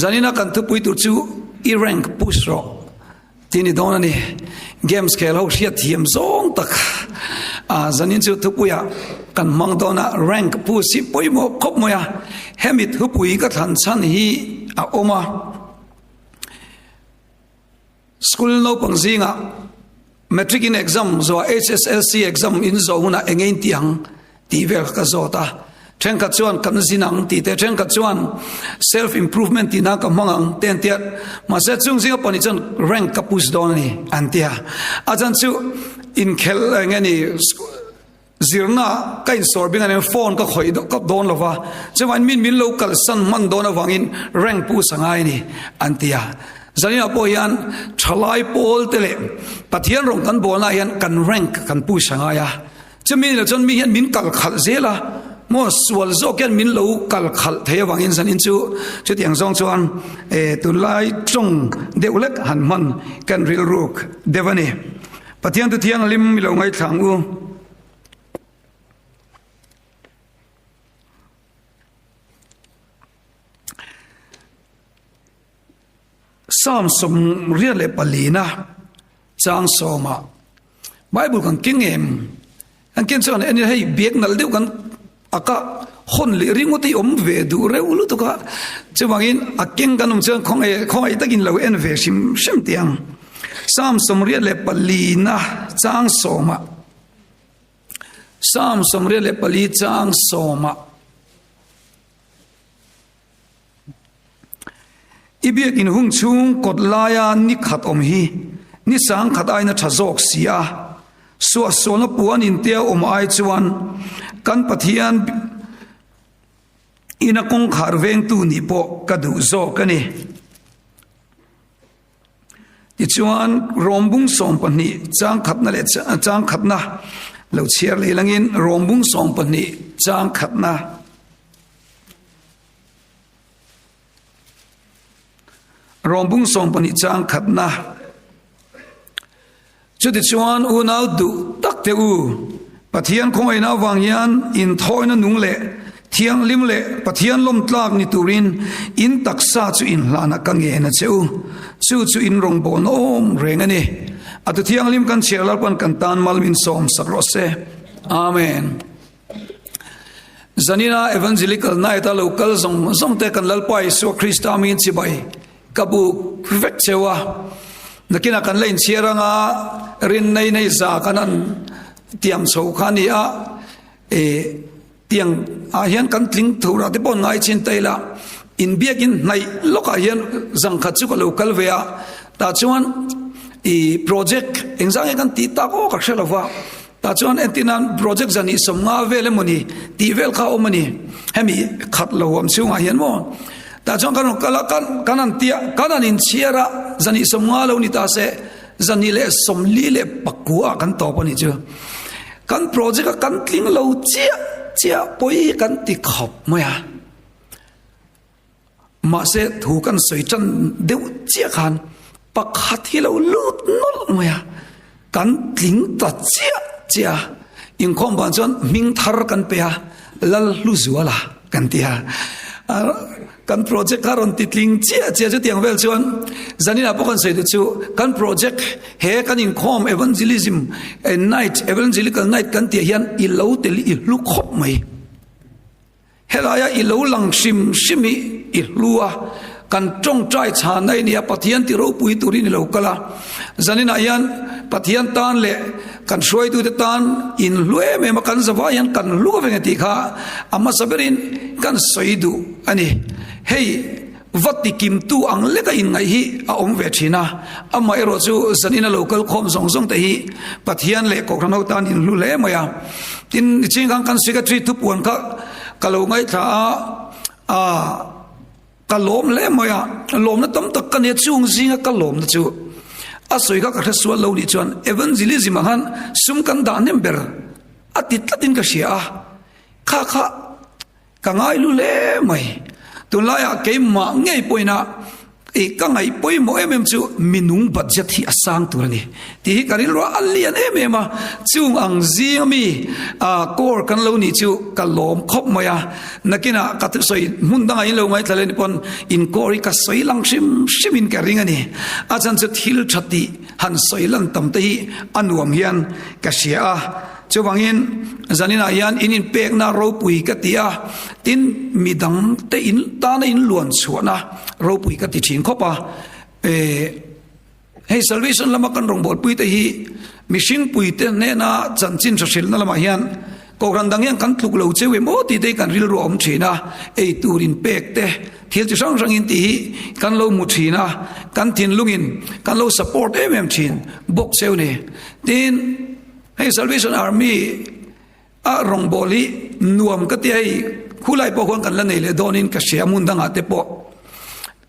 zanina kan thu pui tu chu I rank push ro tini dona ni games khel ho hriat thiam zong tak zanin chu thu puya kan mang dona rank pu si poimo khop moya hemit hu pui ka than chan hi a oma school no pangzinga matric in exam zo HSLC exam in zo huna engein tiang ti vel ka zota then ka chuan kan zinang ti te then ka chuan self improvement ti na ka mangang ten tiat ma se chung zinga pani chan rank ka pus don ni antia ajan chu in khel ngani zirna kain sorbing an phone ka khoi do ka don lova chuan min local san man don awangin rank pu sangai ni antia zanina po yan thalai pol tele pathian rong kan bolna yan kan rank kan pu sangaya chmin la chon mi yan min kal khal zela mo swal zo ken min lo kal khal thaya wangin zanin chu tiang zong chuan tu lai chung deulek han man kan ril ruk devani pathian tu thiang lim mi lo ngai thang u Psalm som riale palina chang soma Bible kan kingem an ken chon en hei biak nal deu kan aka hon li ringoti om ve du reulu to ka chewangin akeng kanum chang khong ai takin lo en ve sim tiang Psalm som riale palina chang soma Psalm som riale pali chang soma Ibiak in hung chung kot laya ni khat om hi ni sang khat ai na thazok sia so na puan in tia om ai chuan kan pathian ina kong khar veng tu ni po ka du zo kani ti chuan rombung som pani chang khat na le chang khat na lo chiar le langin rombung som pani chang khat na rombung som pani chang khat na chuti chuan u nau du tak te u pathian khoi na wangyan in thoina nung le thiang lim le pathian lom tlak ni turin in taksa chu in hlana ka nge na chu in rong bon om rengani atu thiang lim kan cherlar pan kan tan malmin som sakro se amen zanina evangelical naita local zong te kan lalpai so Krista min chibai kabu vek chewa nakina kan lein chiranga rin nei za kanan tiam so khani a tiang a hian kan tling thura te pon ngai chin taila in biakin nai loka hian zang kha chu local vea ta chuan project engzang kan ti ta ko ka shelawa ta chuan entinan project zani somnga vele moni ti vel kha omani hemi khat lawam chunga hian mo ta chong kanan tia kanan in chiara zani somnga lo ni ta se zani le somli le pakua kan to pani chu kan project kan tling lo chia poi kan ti khop moya ma se thu kan soi chan deu chia khan pakhat hi lo lut nol moya kan tling ta chia in khom ban chon ming thar kan pe lal lu zuala kan tia kan project karon titling chia chu tiang vel chuan zanina pokan sei chu kan project he kan in khom evangelism a night evangelical night kan ti hian I lo tel I lu khop mai helaya I lo lang shimi I lua kan tong trai cha nai ni pathian ti ro pui turin lo kala zanina yan pathian tan le kan shoi tu te tan in lue me ma kan zawa yan kan lu ve ti kha amma saberin kan soidu ani hey vati kim tu ang le ka in ngai hi a om ve thina amma ero chu zanina local khom zong te hi pathian le ko khan ho tan in lu le maya tin ching kan secretary tu puan ka kalo ngai tha kalom le moya lom na tam tak kan he chung zinga kalom na chu asoi ka ka thaswa lo ni chuan evangelism han sum kan da nember atit latin ka sia kha ka ngai lu le mai tu la ya ke ma ngei poina ka ngai poi mo chu minung budget hi asang turani ti hi karil ro alian ma chung ang ziami kor kan lo ni chu kalom khop moya nakina kat soi mundang ai lo ngai thalen pon in kori ka soi lang shimin ka ringani achan chu thil thati han soilan tamte hi anuam hian ka sia chuwangin zanina yan inin pek na ro pui ka tia tin midang te in ta na in luan chuana ro pui ka ti thin khopa hey salvation lama kan rong bol pui te hi mishing pui te ne na chanchin thil na lama hian ko ran dang yang kan thuk lo chewe mo ti te kan ril ro om thina ei turin pek te thil chi sang sang in ti kan lo mu thina kan thin lungin kan lo support thin bok seu ne tin hey Salvation Army rong boli nuam ka ti ai khulai po kan la nei le donin ka sia mun dang ate po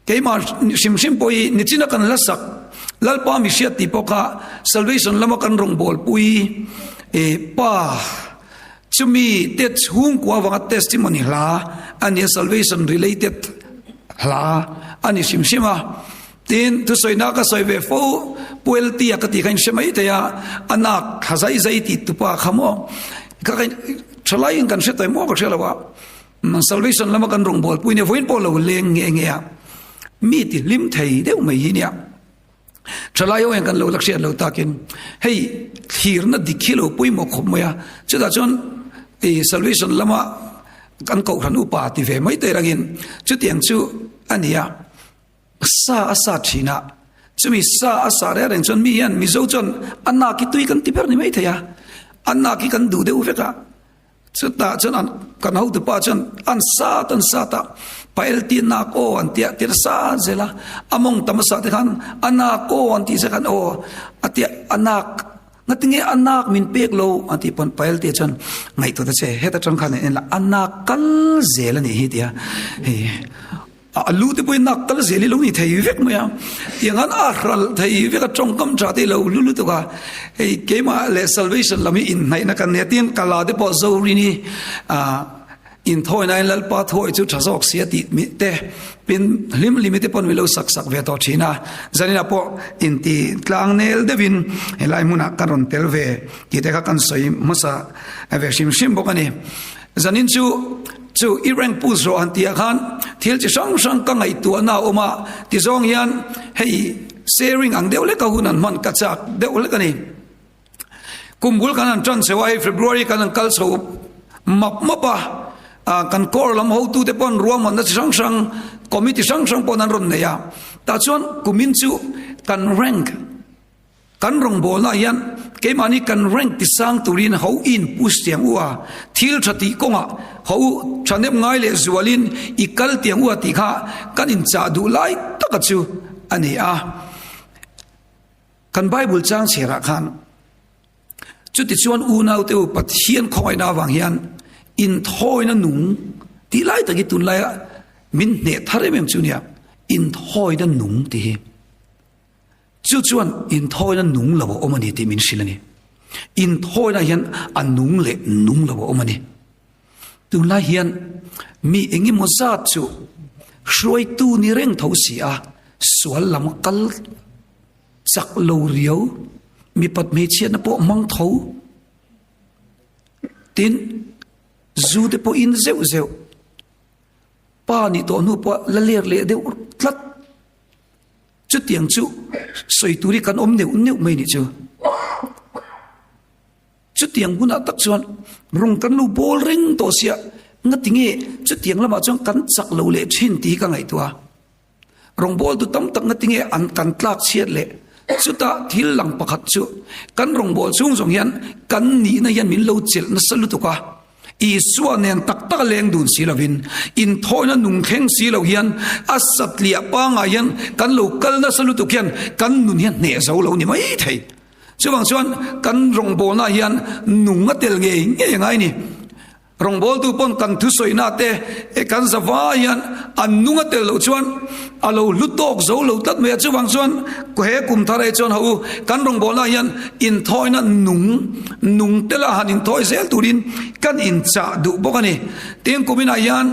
keima sim poi ni china kan la sak lalpa mi sia ti po ka Salvation lama kan rong bol pui pa chumi te hung kwa wanga testimony la ani salvation related la ani simsima tin tu soi na ka soi ve fo puel ti akati kan semai te ya anak khazai zai ti tu pa khamo ka kan chalai kan se tai mo ka chelawa salvation lama kan rong bol puine voin polo leng nge ya mi ti lim thei deu mai hi nia chalai wen kan lo laksia lo takin hey thir na dikhilo pui mo khom ya chuda chon salvation lama kan ko ran upa ti ve mai te rangin chu tiang chu ania sa asa thina chumi sa asa re reng chon mi yan mi zo chon anna ki tui kan ti per ni mai thaya anna ki kan du de u veka chuta chon an kan hau tu pa chon an sa ta pael ti na ko an tia tir sa zela among tamasa te kan anna ko an ti se kan o atia anak ngatinge anak min pek lo anti pon pael ti chon ngai to ta che heta chon khan en la anak kal zela ni hi tia he alu te poi nak kal zeli lo ni thei vek moya yangan ahral thei vek chong kam cha te lo lulu to ka hey kema le salvation lami in nai na kan ne tin kala de po zo ri ni in thoi nai lal pa thoi chu thazok sia ti mi te pin lim limite pon mi lo sak ve to thina zanina po in ti tlang nel devin helai muna karon telve ki te ka kan soi masa ave shim bokani zanin chu irang puzro antia khan thil chi sang ka ngai tu na oma ti zong yan hey sharing ang deule ka hunan man ka chak deule kani kumbul kanan tran sewai February kanan kalso mapa kan kor lam ho tu te pon ruam man sang committee sang pon an ron ne ya ta chon kumin chu kan rank kan rong bol na yan ke mani kan rank ti sang turin ho in push tiang wa thil thati konga ho chanep ngai le zualin ikal tiang wa ti kha kan in cha du lai taka chu ani a kan bible chang chera khan chu ti chuan u nau te pat hian khoi na wang hian in thoi na nung ti lai ta ki tun lai min ne thare mem chu nia in thoi na nung ti chu chuan in thoi na nung lawo omani ti min silani in thoi na hian an nung le nung lawo omani tu la hian mi engi mo za chu shroi tu ni reng tho si a sual lam kal chak lo riau mi pat me chian na po mang tho tin zu de po in zeu pa ni to nu po la ler le de tlat chu tiang chu soi turi kan om neu mai ni chu chu tiang buna tak chuan rung kan lu bol ring to sia ngatinge chu tiang lama chong kan chak lo le thin ti ka ngai tua rong bol tu tam tak ngatinge an kan tlak chiat le chu ta thil lang pakhat chu kan rong bol chung jong hian kan ni na yan min lo chel na salu tu ka i suanen tak leng dun silavin in thoina nung kheng silo hian asat lia pa nga hian kan lo kal na salu tu kian kan nun hian ne zo lo ni mai thei chuwang chuan kan rong bol na hian nung atel nge ngai ni rong bol tu pon kan thu soi na te e kan zawa hian an nung atel lo chuan alo lutok zo lo tat me chuwang chuan ko he kum thare chuan hu kan rong bol na hian in thoina nung tela han in thoi zel turin kan in cha du bokani teng kumina hian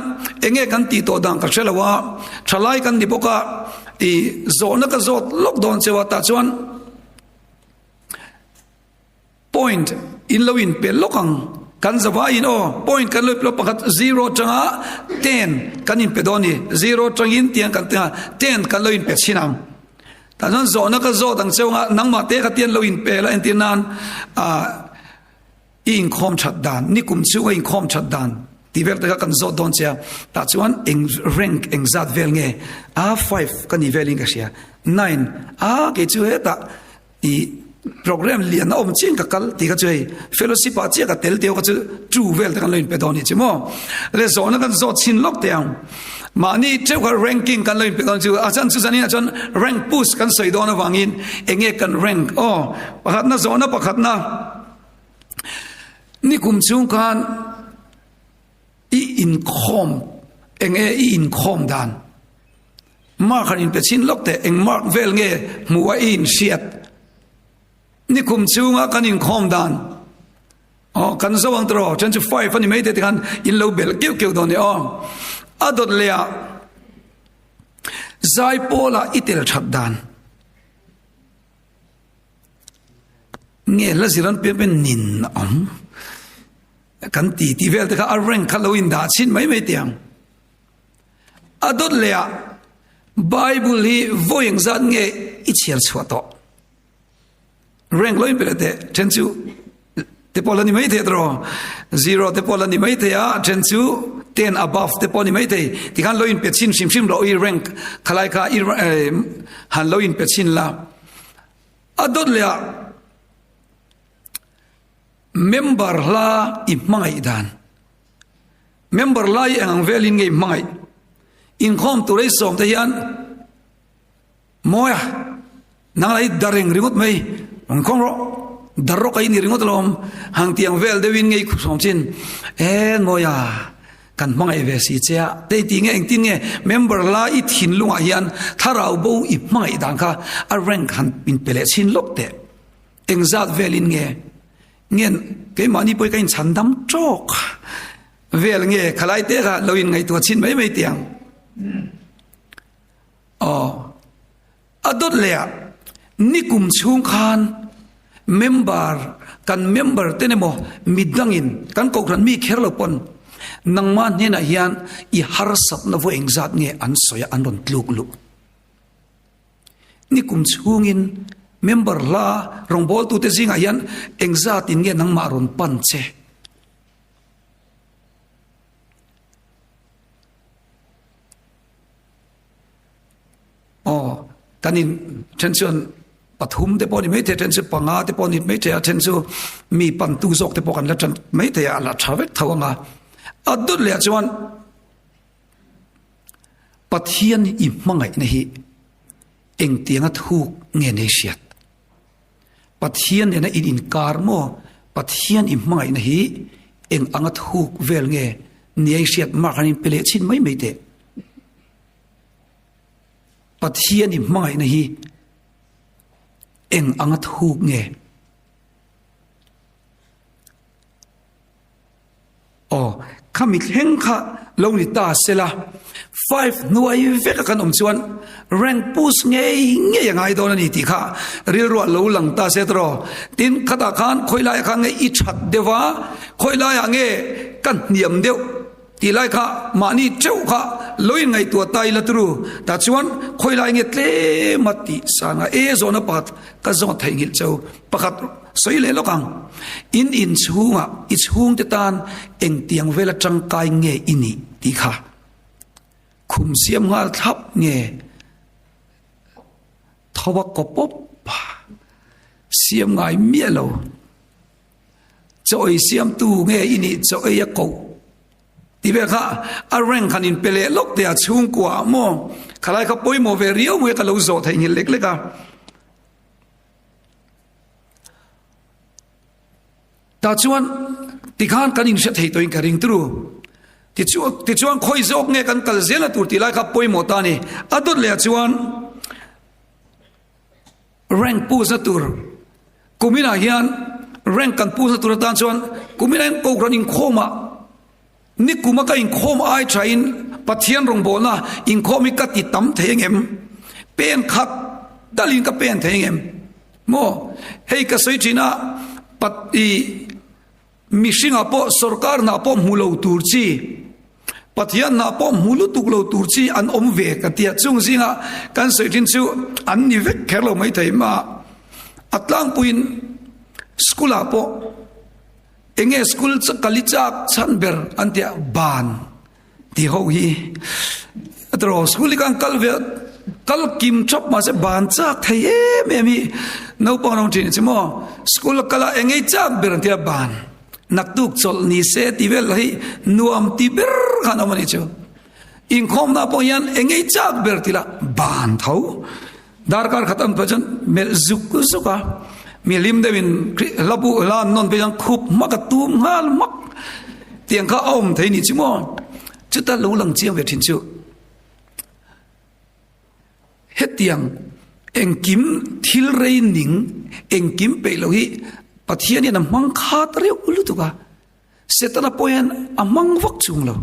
enge kan ti to dang ka chelawa thalai kan ni boka ti zo na ka zot lok don chewa ta chuan point in loin pe lokang kan zawa in point kan loi pakhat 0 changa 10 kan in pe doni 0 changin tiang kan ta 10 kan loin pe chinam ta chuan zo na ka zo dang chewa nangma te ka tian loin pe la en tin nan in khom chat dan ni kum chu in khom chat dan ti vel ta kan zo don chia ta chuan eng rank eng zat vel nge a 5 kan ni veling ka sia 9 ke chu he ta i program lian om chin ka kal ti ka chei fellowship a chia ka tel teo ka chu chu vel ta kan lein pe doni chimo le zo na kan zo chin lok teang mani cheu ka ranking kan lein pe don chu a chan chu zani a chan rank push kan soi don awangin enge kan rank pakhat na zo na pakhat na ni kum chung kan i in khom enge i in khom dan mark kan in pe chin lok te eng mark vel nge muwa in siat ni kum chunga kan in khom dan kan zawang tro 25 ani mai te kan in lo bel keu keu don adot lea zai pola itel that dan nge la ziran pe nin kan ti vel te ka arrank khaloin da chin mai tiang adot lea bible hi voyeng zat nge ichial chhuato rank loin pelate tenchu te polani mai the dro 0 te polani mai the a tenchu 10 above te polani mai the ti kan loin pe chin sim ro i rank khalai ka han loin pe chin la adot lea member la i mai dan member la i ang velin nge mai in khom tu rei som te hian moya nang lai dareng ringot mai ang khom ro darro kai ni ringot lom hang tiang vel de win nge khu som chin moya kan mai ve si cha te ti nge eng tin nge member la i thin lunga hian tharau bo i mai dan kha a rank han pin pele chin lok te engzat velin nge ngen ke mani poi kain chandam chok vel nge khalai te ga loin ngai to chin mai tiang adot lea nikum chung khan member kan member tenemo midangin kan ko ran mi kherlo pon nangman ne na hian i har sap na vo engzat nge an soya an ron tluk lu nikum chungin member la rongbol tu te zinga hian engzat in nge nang ma ron pan che kanin tension pathum te poni mai te tension panga te poni mai te tension mi pan tu zok te pokan la chan mai te ala thavet thawanga adut le chuan pathian i mangai na hi eng tianga thu nge ne siat pathian ne na in karmo pathian i mangai na hi eng anga thu vel nge niai siat ma khanin pele chin mai te pathian i mangai na hi eng angat huk nge khamit heng kha lo ni ta sela 5 nuai veka kan chuan rank push nge yangai don ani ti kha ril ro lo lang ta se tro tin khata khan khoilai kha nge i that dewa khoilai ange kan niam deu ti lai kha mani cheu kha loin ngai tua tai la tru ta chuan khoilai nge tle mati sanga zona pat ka zo thai ngil cheu pakhat soi le lokang in chunga I chung te tan eng tiang vela chang kai nge ini ti kha khum siam ngal thap nge thowa ko pop siam ngai mielo choi siam tu nge ini choi ya ko ti be kha a rank khanin pele lok te a chung kwa mo khalai kha poi mo ve rio mo ka lo zo thai ngil lek leka ta chuan ti khan kanin se thei toin ka ring tru ti chuan khoi zok nge kan kal zela tur ti lai kha poi mo ta ni adot le chuan rank pu za tur kumina hian rank kan pu za tur ta chuan kumina ko ranin khoma ni kuma ka in khom ai train pathian rong bona in khomi ka ti tam thengem pen khat dalin ka pen thengem mo hei ka soi china pati mishinga po sarkar na po mulo turchi pathian na po mulu tuklo turchi an omve ka tia chung zinga kan soi tin chu an ni vek kherlo mai thei ma atlang puin skula po enge school cha kalichak chanber antia ban ti ho hi atro school kan kalve kal kim chop ma se ban chak thai em no pa no tin chimo school kala enge chak ber antia ban naktuk chol ni se ti vel hi nuam ti ber khan amani chu in khom na po yan enge chak ber tila ban thau darkar khatam pajan mel zuka milim devin labu la non bejang khup makatum ngal mak tiang kha om thei ni chimo chuta lo lang chiang ve thin chu hetiang engkim thil rei ning engkim pe lo hi pathian ni na mang kha tare ulu tuka setana poyan amang vak chung lo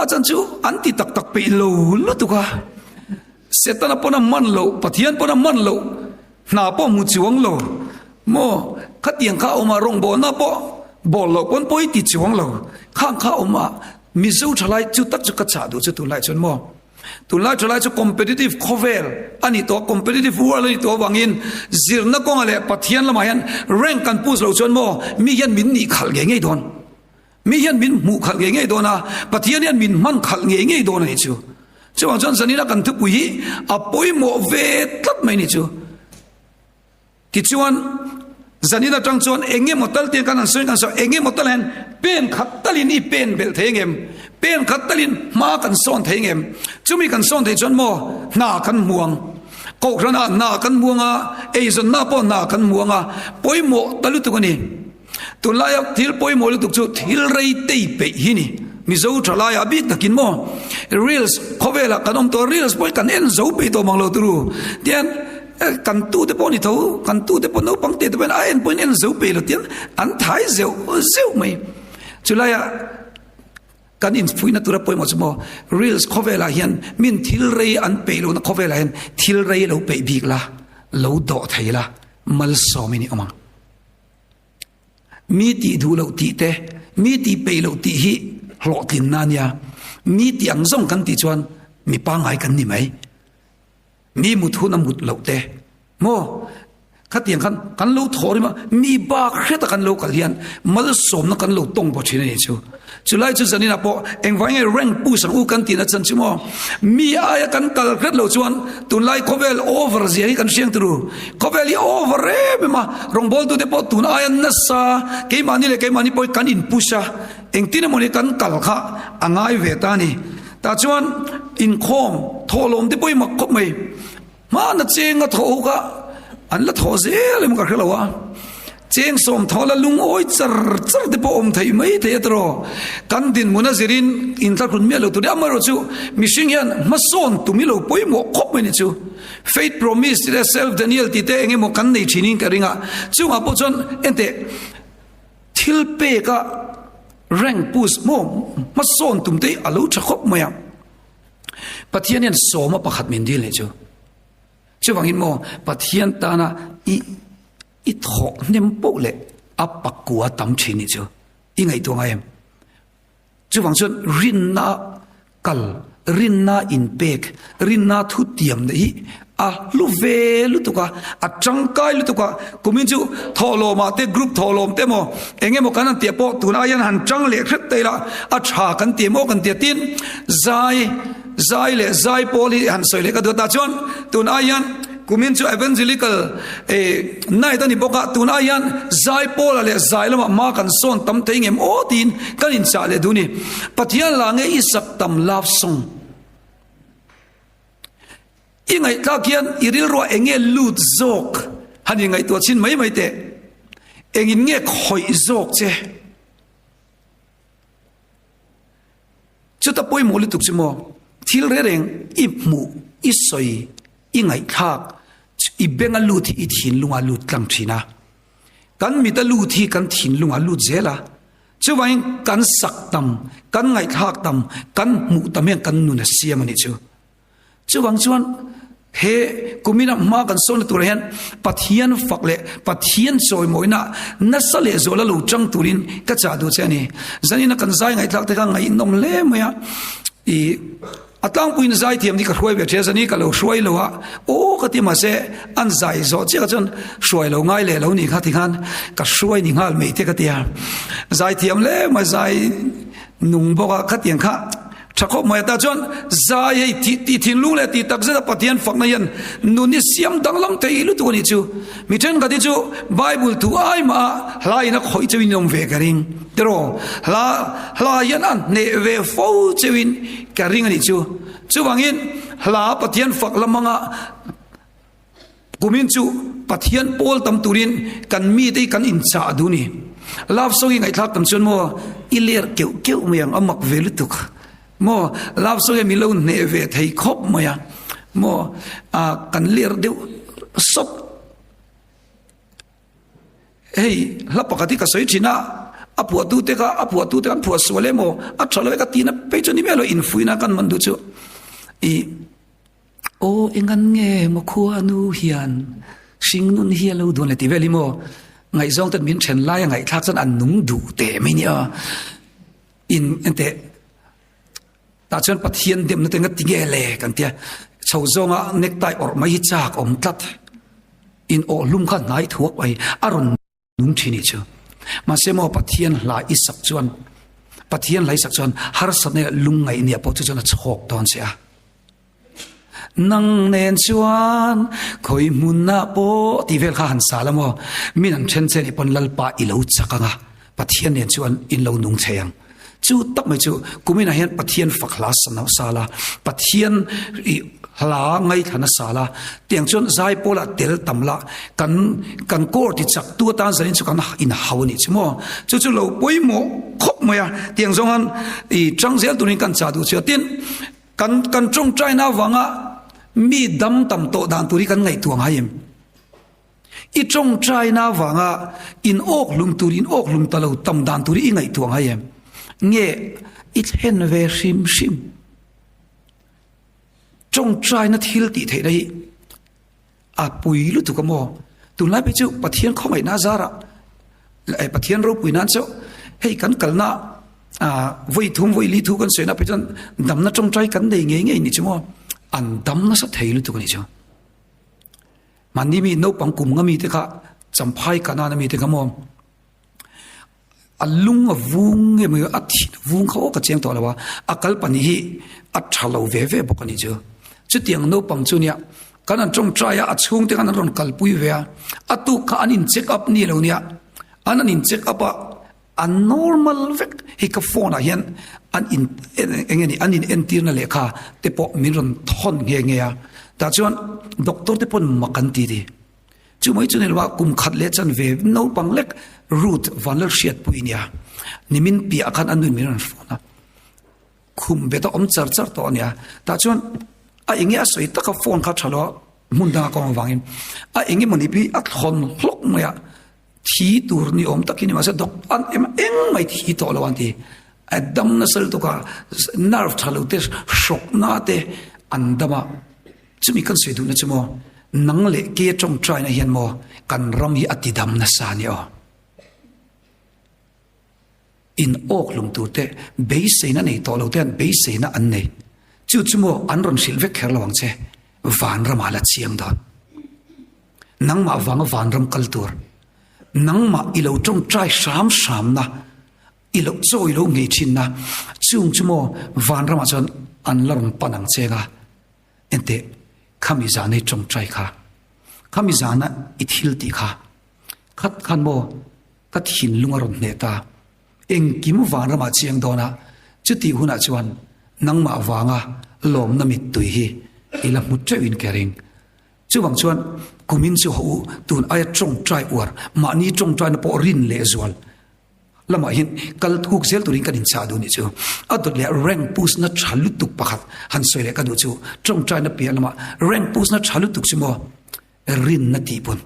achan chu anti tak tak pe lo ulu tuka setana pona man lo pathian pona man lo na po mu chuang lo mo khatiang kha oma rong bo na po bol lo pon poi ti chuang lo khang kha oma mi zu thalai chu tak chu ka cha du chu tu lai chon mo tu lai thalai chu competitive khovel ani to competitive world ani to wangin zirna kong ale pathian lama yan rank kan pus lo chon mo mi yan min ni khal ge ngei don mi yan min mu khal ge ngei dona pathian yan min man khal ge ngei don ani chu chuang chon sanina kan thu pui apoi mo ve tlat mai ni chu kichuan zanina tangchuan enge motal te kan ansoi kan so enge motal hen pen khattalin I pen bel thengem pen khattalin ma kan son thengem chumi kan son thei chon mo na kan muang ko rana na kan muanga eizon na po na kan muanga poimo talu tukani tulaya thil poimo lu tuk chu thil rei tei pe hini mi zo thalaya bik takin mo reels khovela kanom to reels poi kan en zo pe to manglo turu tian kan tu te poni tho kan tu te pon no pang te ben a en pon en zo pe lo tian an thai zeu mai chulaya kan in fuina tura poi mo chmo reels khovela hian min thil rei an pe lo na khovela hian thil rei lo pe bik la lo do thaila mal so mini oma mi ti du lo ti te mi ti pe lo ti hi hlo tin na nia mi ti ang zong kan ti chuan mi pa ngai kan ni mai mi mut hu na mut lo te mo khatiang kan lo thori ma mi ba kheta kan lo kalian mal som na kan lo tong bo thina ni chu chulai chu zanina po engwang e rank pu sang u kan ti na chan chu mo mi aya kan kal kret lo chuan tun lai khovel over zia hi kan siang tru khovel I over re ma rong bol tu de po tun aya na sa ke mani le ke mani po kan in pusha eng tin mo ni kan kal kha angai ve ta ni ta chuan in khom tholom de poi mak khop mai ma na chenga tho ka an la tho zel em ka khelawa cheng som thola lung oi char de po om thai mai the tro kan din munazirin in ta kun me lo tu de amaro chu mishing yan mason tu mi lo poi mo khop mai ni chu faith promise the self Daniel ti te enge mo kan nei thinin ka ringa chu ma po chon ente thil pe ka rank pus mo mason tum te alo thkhop maya pathian yan soma pakhat min dil le chu chuwangin mo pathian ta na I thok nem po le apakua tam chini chu ingai to ngaim chuwang chon rinna kal rinna in pek rinna thu tiam dei a lu ve lu tuka a changkai lu tuka kumin chu tholo ma te group tholom te mo enge mo kan te po tuna yan han chang le khret te la a tha kan te mo kan te tin zai le zai poli han soi le ka do ta chon tuna yan kumin chu evangelical nai tani boka tuna yan zai pol le zai lama ma kan son tam teingem o tin kan in cha le duni pathian la nge isak tam love song ingai ka kian iril ro enge lut zok hani ngai to chin mai te engin nge khoi zok che chuta poi mo li tuk chimo thil re reng ipmu isoi ingai khak I benga luthi I thin lunga lut tlang thina kan mi ta luthi kan thin lunga lut zela chuwain kan saktam kan ngai khak tam kan mu tamen kan nu na siam ani chu chu wang chuan he kumina ma kan son tur hen pathian fakle pathian choi moina nasale zola lu chang turin ka cha du chani zanina kan zai ngai thak te ka ngai nom le maya I atang puin zai thiam ni ka hruai be the zani ka lo hruai lo ha o ka ti ma se an zai zo che ka chon hruai lo ngai le lo ni kha ti khan ka hruai ni ngal me te ka tia zai thiam le ma zai nung bo ka tiang kha Chakop maya ta chon zai ti thin lu le ti tak za pathian fak na yan nu ni siam dang lang te ilu tu ni chu mi then ka ti chu bible tu ai ma hlai na khoi chewin nom ve ka ring tero hla yan an ne ve fo chewin ka ring ani chu wangin hla pathian fak lamanga kumin chu pathian pol tam turin kan mi te kan in cha du ni love song ngai thak tam chon mo iler keu mayang amak velu tuk mo love song mi lo ne ve thei khop moya mo kan ler deu sop hey la pakati ka soi china apu tu te kan pu swale mo a thalo ka tina pe choni melo in fuina kan mandu chu I o engan nge mo khua nu hian sing nun hi lo don le ti veli mo ngai zong tan min chen lai ngai thak chan an nung du te me ni a in ente ta chen pathian dem na te nga ti ge le kan tia chho zonga nektai or mai chak om tat in o lum kha ngai thuak ai aron nung thini chu ma se mo pathian la isak chuan pathian lai sak chuan har sane lung ngai nia po chu chona chok ton sia nang nen chuan khoi mun na po ti vel kha han salamo min an chen chen ipon lalpa ilo chakanga pathian nen chuan in lo nung cheyang chu tak mai chu kumina hian pathian fakhla sanau sala pathian hla ngai thana sala tiang chon zai pola tel tamla kan kor ti chak tu ta zanin chu kan in hawni chmo chu lo poimo khop maya tiang zongan I changzel tunin kan cha du chatin kan chong china wanga mi dam tam to dan turi kan ngai tuang hayem I chong china wanga in ok lum turin ok lum talo tam dan turi ngai tuang hayem nge it hen ve shim chong china thil ti the dai a pui lu tu ka mo tu lai pe chu pathian khomai na zara ai pathian ro pui nan cho hei kan kalna voi thum voi li thu kan sena pe chan dam na chong chai kan dei nge ni chumo an dam na sa thei lu tu ni chu mani mi no pang kum ngami te kha champhai kana na mi te ka mo alung vung nge me athi vung kho ka cheng to lawa akal pani hi athalo ve bokani chu chu tiang no pang chu nia kanan chong traya achung te kanan ron kalpui ve atu ka anin check up ni lo nia anin check up a normal vek hi ka phone a hian anin entir na lekha te po min ron thon nge ya ta chuan doctor te pon makan ti di chu mai chu nelwa kum khat le chan ve no pang lek root vanler shiat puinia nimin pi akhan anun min ron phone khum be to om char to nia ta chuan a inge a soi taka phone kha thalo munda ko wangin a inge moni pi a thon hlok maya thi tur ni om takini ma se dok an eng mai thi to lawan ti adam na sel to ka nerve thalo te shock na te andama chumi kan sei du na chumo nang le ke chong try na hian mo kan ram hi atidam na sa ni o in ok lum tu te base na nei to lo ten base na an nei chu chumo an ron sil vek kher lawang che van ram ala chiang don nang ma wang van ram kaltur nang ma ilo chong try sham na ilo choi lo ngei chin na chung chumo van ram chon an larong panang chenga ente khami zane chong try kha khami zana ithil ti kha khat khan mo kat hin lunga ron ne ta eng kim van ram chiang dona chuti huna chuan nang ma wanga lom na mit tui hi ila mutre in kering chuwang chuan kumin chu ho tun ai chong try war ma ni chong try na po rin le zwal lama hin kal thuk zel turin kan in cha du ni chu adot le rank pus na chalu tuk pakhat han soi le ka du chu chong try na pi lama rank pus na chalu tuk chu mo rin na ti pon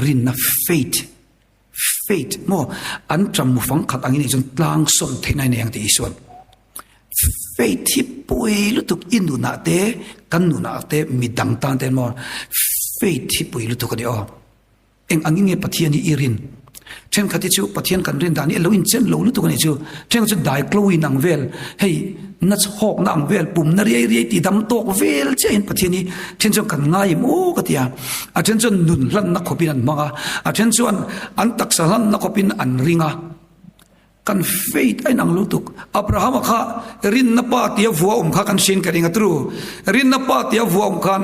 rin na fate mo an tram mu fang khat angin jong tlang som theinai ne yang ti ison faith hi pui lu tuk inu na te kan nu na te mi dang tan te mo faith hi pui lu tuk ni o eng angin nge pathian ni irin chen khati chu pathian kan rin dani lo in chen lo lu tuk ni chu chen chu dai kloi nang vel hei na hok nang vel pum na ri ri ti dam tok vel chen pathian ni chen chu kan ngai mo ka tia a chen chu nun lan na khopin an manga a chen chu an tak salan na khopin an ringa kan faith ay nang lutuk Abraham kha rin na pa tia vua kha kan sin ka ringa tru rin na pa tia vua khan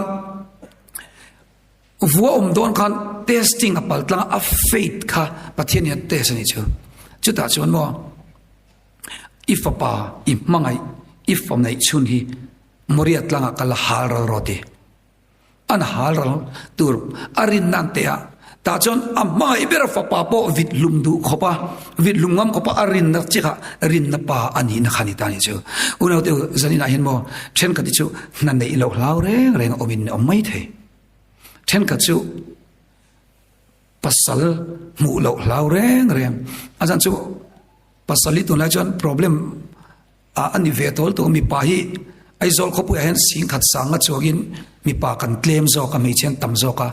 vua don khan testing apal tlang a faith kha pathian ya test ni chu ta chuan mo if pa I mangai if from nei chun hi moriat langa kala hal roti an hal tur arin nan te ta chon amma ibera fa pa po vit lum du khopa vit lungam khopa arin na chika rin na pa ani na khani ta ni chu uno te zani na hin mo chen ka ti chu nan nei lo hlaw reng omin omai the chen ka chu pasal mu lo hlaw reng azan chu pasali tu na chon problem a ani ve tol to mi pa hi ai zol khopu hen sing khat sanga chogin mi pa kan claim zo ka mi chen tam zo ka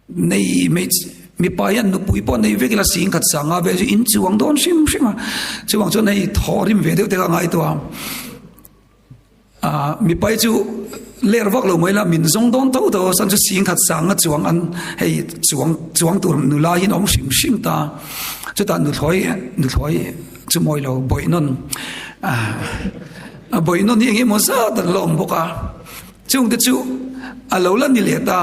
nei mi pa yan nu pui po nei vekila sing khat sanga ve in chuang don sim chuang cho nei thorim ve de te ka ngai to mi pai chu ler vak lo mai la min zong don to to san chu sing khat sanga chuang an hei chuang tur nu la hin om sim ta chu ta nu thoi chu moi lo boi non boi non ni nge mo sa ta lom boka chung de chu alo lan ni le ta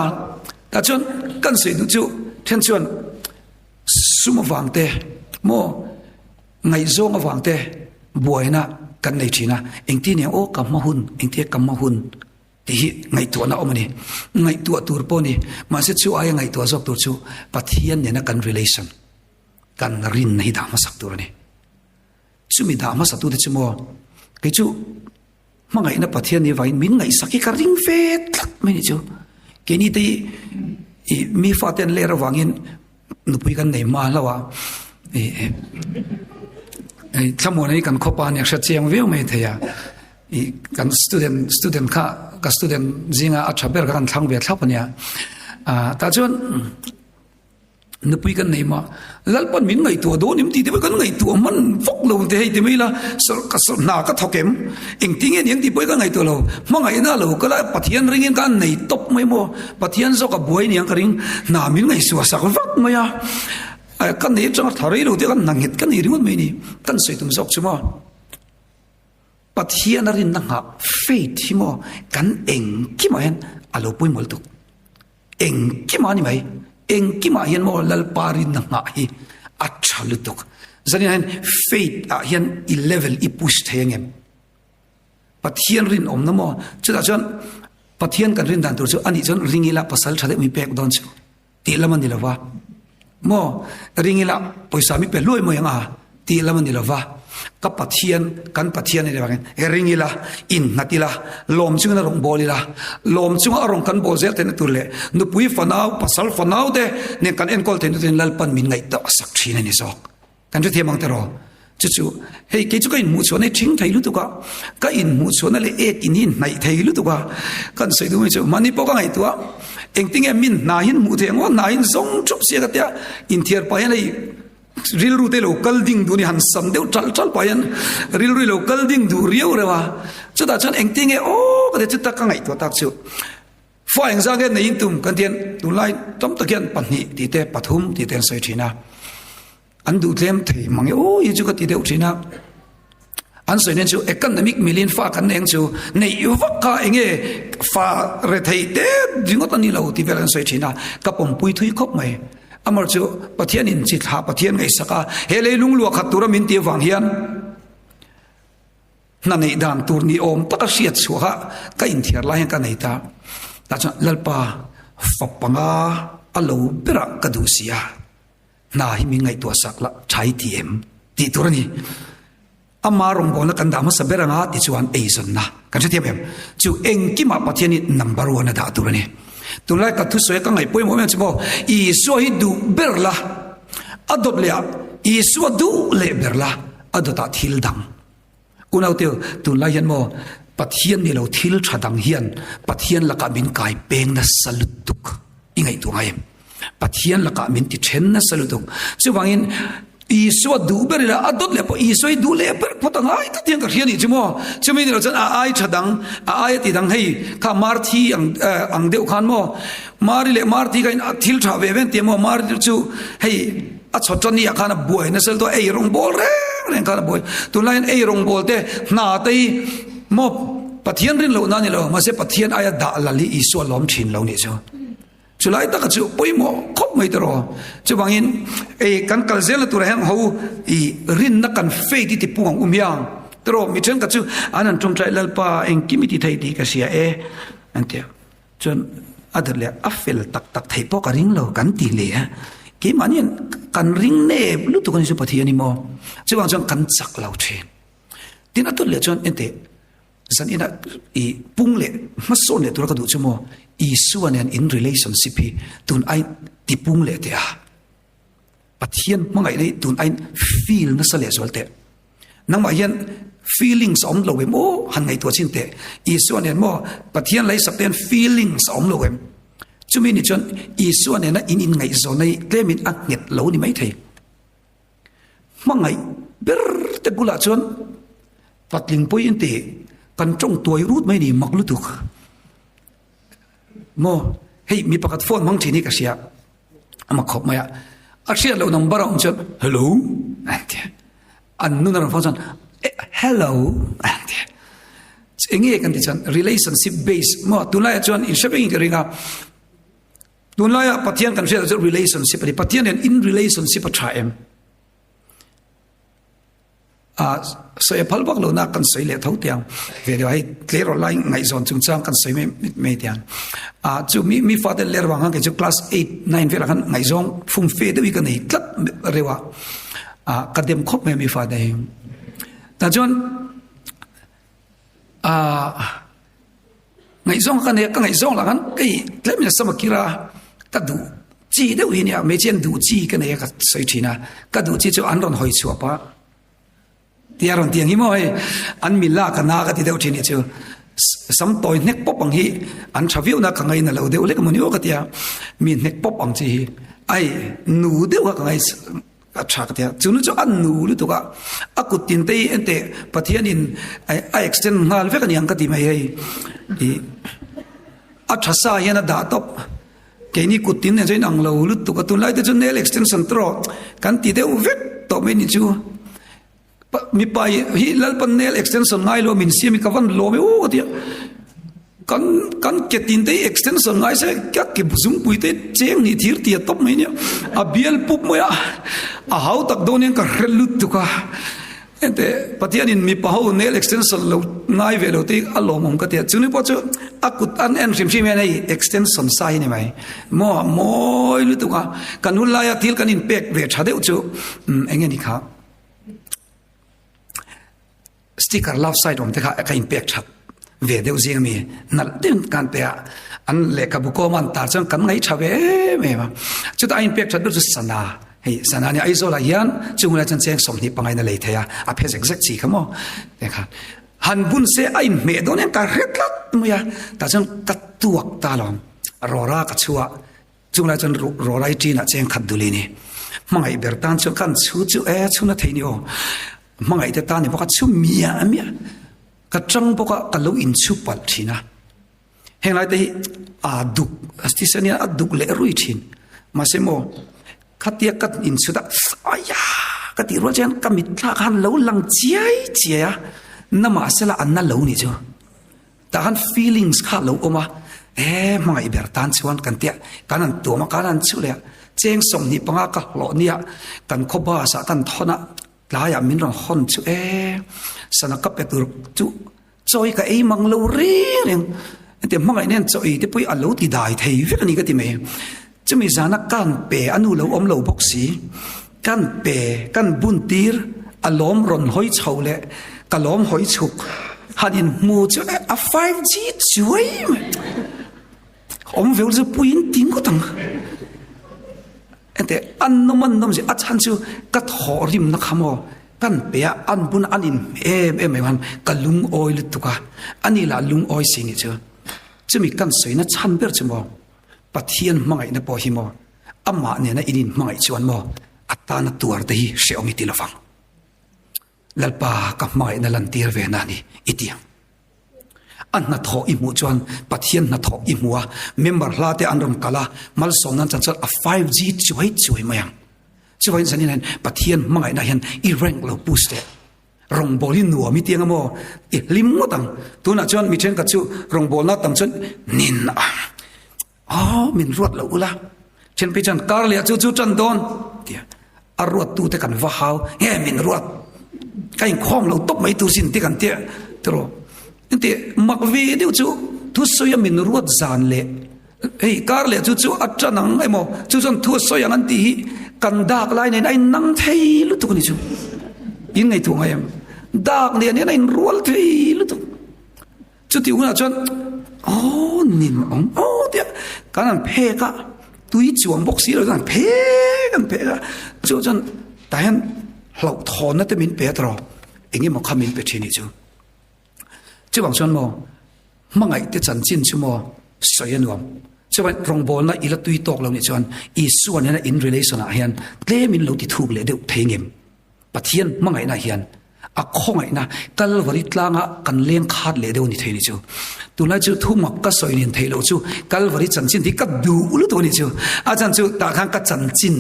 chon kan sei du chu then chuan sum wang te mo ngai zong awang te buaina kan nei thina engti ne o kam ma hun engti kam ma hun ti ngai to na omani ngai tu tur po ni ma se chu ai ngai to zok tur chu pathian ne na kan relation kan rin nei da ma sak tur ni sumi da ma sa tu de chu mo ke chu mangai na pathian ni vai min ngai saki ka ring vet me ni chu ke ni te mi faten le rawangin nupui kan nei ma lawa thamone kan khopa ne sha chiang veu me theya kan student ka student zinga achaber kan thang ve thlapania ta chon nupui kan nei ma lalpan min ngai tu do nim ti de kan ngai tu man fok lo te hei te mila sor ka sor na ka thokem engting en ti poi ka ngai tu lo mangai na lo kala pathian ringin kan nei top mai mo pathian zo ka boi ni ang ring na min ngai su sa ka vak maya kan nei chang thari lo te kan nangit kan ni rimon mai ni kan sei tum zok chuma pathian rin na ha faith hi mo kan eng ki ma hen alo poi mol tu eng ki ma ni mai eng ki ma hian mo lal parin na nga hi acha lutuk zani han faith a hian I level I push thengem pathian rin om na mo chuta chon pathian kan rin dan tur chu ani chon ringila pasal thade mi pek don chu ti laman ni lawa mo ringila poisa mi pe loi mo yanga ti laman ni lawa ka pathian kan pathian ni lawan ringila in natila lom chung na rong bolila lom chung arong kan bol zel ten turle nu pui fanau pasal fanau de ne kan en kol ten lalpan min ngai ta sak thina ni sok kan ju thiamang tero chu hei ke chu ka in mu chone thing thai lu tu ka in mu chona le et in nai thai lu tu kan sei du chu mani po ka ngai tu engting em min na hin mu the ngo na hin zong chup sia ka tia in thiar pa yan ei ril ru te local ding du ni han sam deu chal pa yan ril ru local ding du riau rewa chu ta chan engting e o ka de chu ta ka ngai tu tak chu fo eng za ge nei tum kan tian tu lai tom ta kian panni ti te pathum ti ten sei thina an du tlem thei mang o yi chu ka ti deu thina an sei nen chu economic million fa kan eng chu nei vaka enge fa re thei te jingot ani lo ti velan sei thina ka pom pui thui khop mai amar chu pathian in chi tha pathian ngai saka hele lung lu khat tura min ti wang hian na nei dan tur ni om taka siat chuha ka in thiar la hen ka nei ta cha lalpa fapanga alo bera kadusia na hi mi ngai to sakla chai tm ti turani amarong bona kan dama sabera nga ti chuan eizon na kan che tiam chu engki ma pathian ni number 1 da turani tulai ka thu soe ka ngai poi mo me chmo I so hi du berla adot le I so du le berla adota thil dang กูเอาเตียวตุนไลเห็นโมปัทเฮียนนี่เราทิลชาดังเฮียนปัทเฮียนละกามินกายเป็นนัสลุตุกยังไงตัวไงปัทเฮียนละกามินติเชนนัสลุตุกซึ่งว่าอินอีสวดดูเบริละอดเลยพออีสวยดูเลยพอตั้งไอ้ที่ยังกับเฮียนอีจิโมจะไม่ได้เราจะไอ้ชาดังไอ้ที่ดังให้ข้ามาร์ทีอังเดียวขันโมมาริเลมาร์ทีกันทิลชาเวเวนเตียโมมาร์ทีจูให้อัศจรรย์ขันบวยนั่นเสร็จตัวไอ้รองบอลเร่งขันบวยตัวไล่ไอ้รองบอลเต้หน้าตีโมปัทเฮียนรินเหล่านั้นนี่เรามาเสปัทเฮียนไอ้ด่าละลีอีสวดล้อมชินเหล่านี้จ้ะจุลัยตะกัจูปุยโมคบไม่ตรอจะบางอินกันกัลเซลตัวแห่งเขารินนักกันเฟยที่ติปวงยังตรอมิเช่นกัจูอันนั้นจงใจเล่าป่าเองกิมิติไทยดีกับเสียอันเดียวจนอัดเลยอัฟเฟลตักไทยพอกริงเรากันตีเลยกี่มันยันกันริงเน่รู้ตัวกันสุปัทเฮียนนี่โมจะบางจนกันจักเราเชนที่นั่นตัวเลยจนเอ็นเตสันอินะปุ่งเลยมาส่วนเลยตัวเราก็ดูชั่วโมอีส่วนนั้น in relationship ตุนไอติปุ่งเลยเดียปัทเฮียนมั่งไงนี่ตุนไอ feel นั่นเสียส่วนเตะนั่งมาเห็น feelings อมเราเว้ยโม่หันไงตัวชิ้นเตะอีส่วนนั้นโม่ปัทเฮียนเลยสักเต็น feelings อมเราเว้ยจุมีนี่จนอีส่วนนั้นนะอินไงส่วนในเรื่องมินอักเน็ตเรานี่ไม่ใช่มั่งไงเบรตะกุลาจนปัดลิงปุยอินเตกันจงตัวรูดไม่ดีมักลุตุกโมเฮ้ยมีประกาศโฟนมังทีนี่ก็เสียมาขบมาอะอาเซียนเรานำบาร์องจะฮัลโหลอันนู้นเราฟังจันฮัลโหลเองเงี้ยกันที่จัน relationship base โมตุลายจวนอินเชฟเองก็เรียกตุลายปัทเทียนกันเสียจะ relationship ปัทเทียนเนี่ย in relationship ปัจจัยสายพัลบักเรานักกันสายเลี้ยเท่าเตียงเดี๋ยวให้เลี้ยเราไล่ไงส่วนจึงจ้างกันสายไม่เตียงจู่มีฟาเดลเลี้ยระหว่างกันจู่ class 8 9เวลากันไงส่งฟุ้งเฟดวิกันนี่ตัดเรียกว่ากระเดียมครบไม่มีฟาเดลแต่จนไงส่งกันเนี่ยก็ไงส่งหลังกันไอ้เลี้ยมันจะสมัครกีฬาก็ดูจีเดี๋ยวเห็นเนี่ยไม่เช่นดูจีกันเนี่ยก็สายทีนะก็ดูจีจู่อันรอนหอยชัวปะที่อารมณ์ที่อย่างนี้มั้ยอันมิลลากันนาก็ที่เดียวที่นี่จู่สัมตัวเน็กป๊อปบังฮีอันชาววิวนักขังไงนั่นเราเดียวเล็กมันอยู่ก็ที่มีเน็กป๊อปบังจีไอ้หนูเดียวก็ขังไงก็ชาก็ที่จู่นู้นจู่อันหนูหรือตัวก็อากุตินเตยเอ็นเตปะเทียนินไอ้ extend งานเฟกันยังก็ที่ไม่ให้อัชสาเห็นด่าตบแกนี่กุตินเนี่ยจะนั่งเราหรือตัวก็ตัวไล่แต่จนเนล extension ตรอกันที่เดียวเวกตบไม่นี่จู่มีไปฮิลล์ปันเนล extension ง่ายโลมินเสียมีกวันโลไม่โอ้ก็ที่กันเกตินเต extension ง่ายเสียแค่เก็บซุ่มปุยเตเจงนี่ทีร์ที่ตบไม่เนี่ยเบียลปุ๊บมั้ยหาวตักโดนยังก็เรลุตุกะแต่ปัจจัยนี้มีพาวเนล extension โลง่ายเวลาที่อารมณ์ก็ที่จุนี่พอจะอากุตันเอ็นซิมซิมเนี่ย extension ใส่เนี่ยไหมมอยลุตุกะกันหุ่นลายทิลกันอินเป็กเวชาเดอุจูเองนี่ค่ะสติกเกอร์ love side ผมแต่ก็อิมแพคชัดเวเดียวเสียงมีนั่นเรื่องการเตะอันเล็กกับบุคคลมันตัดจังกันไงชาวเอ๋ไม่มาจุดอิมแพคชัดดูสุดสนาเฮ้ยสนาเนี่ยไอ้โซลายันจุงเลยจันเสียงสมนิปังไงนั่นเลยเทียอาเพส exact สิครับมั้งนะครับฮันบุญเสียไอ้เมดเนี่ยการเร็ดลัดมั้ยแต่จังกัดตัวตาลองรอรากัดชัวจุงเลยจันรอไรจีน่ะเสียงขัดดูลีนี่มั้งไอ้เบอร์ตันจุกันชูชูน่ะเทียนี่โอมังไอเดตานี่พวกเขาชูมีอะมีอะก็จังพวกเขาก็รู้อินชูปัลทีนะเห็นไรแต่ดุกที่เสียเนี่ยดุกเละรุ่ยทีนมาเสโมขัดเดียกัดอินชูดะอ้ยากัดที่รู้จักก็มิตรกันรู้ลังเจียนั่นมาเสละอันนั้นรู้นี่จ้ะแต่กัน feelings ข้ารู้ออกมามังไอเบอร์ตันชวนกันเตียกันนั่นตัวมากันนั่นชูเลยเจงสมนิปังก็หล่อเนี่ยกันขบ้าสักกันทนะลายมินรองฮอนจูสนักกับตัวจูจอยกับไอ้มังลูเรื่องแต่มังไอ้เนี่ยจอยที่ไปอัลลูที่ได้เที่ยวนี่ก็ที่ไม่จะมีสานักการเปย์อนุลูอมลูบ็อกซี่การเปย์การบุญตีร์อารมณ์ร้อนหอยเฉาเละกะล้อมหอยฉุกฮันมูจู5G ช่วยอมเวลจะพูดทิ้งก็ตั้งแต่อันนั้นมันสิอาจารย์จูกัดหอริมนักขโมย kan pe an bun anin em han kalung oil tuka ani la lung oil sini chu chumi kan soina chan ber chmo pathian mangai na po hi mo amma ne na inin mangai chuan mo atana tuar te hi sheomi tilafang lalpa ka mai na lantir ve na ni itiang an na tho imu chuan pathian na tho imua member hla te anram kala mal som nan chan a 5G chuai mayang chuai zanin han pathian mangai na hian I rank lo puste rong bolin nuwa mi tiang mo I lim ngotang tuna chuan mi chen ka chu rong bol na tam chun nin min ruat lo ula chen pe chan kar le chu chan don tia a ruat tu te kan va hau min ruat kai khong lo top mai tu sin te kan te tro inte mak ve deu chu thu soya min ruat zan le ei kar le chu atranang emo chu chan thu soya an ti kan dak lai nei ai nang thei lu tu ni chu in ngai tu ngai em dak ne ne nei rual thei lu tu chu ti una chan nin ong dia kan phe ka tui chuang bok si lo kan phe ka chu chan ta han hlau thon na te min pe tro engi mo khamin pe thini chu bang chuan mo mangai te chan chin chu mo soyanuam chuan rong bol na ila tui tok lo ni chuan I suan na in relation a hian tle min lo ti thuk le deuh theingem pathian mangai na hian a khongai na kalvari tlanga kan leng khat le deuh ni theini chu tula chu thumak ka soinin theilo chu kalvari chan chin ti ka du ulu to ni chu a chan chu ta khang ka chan chin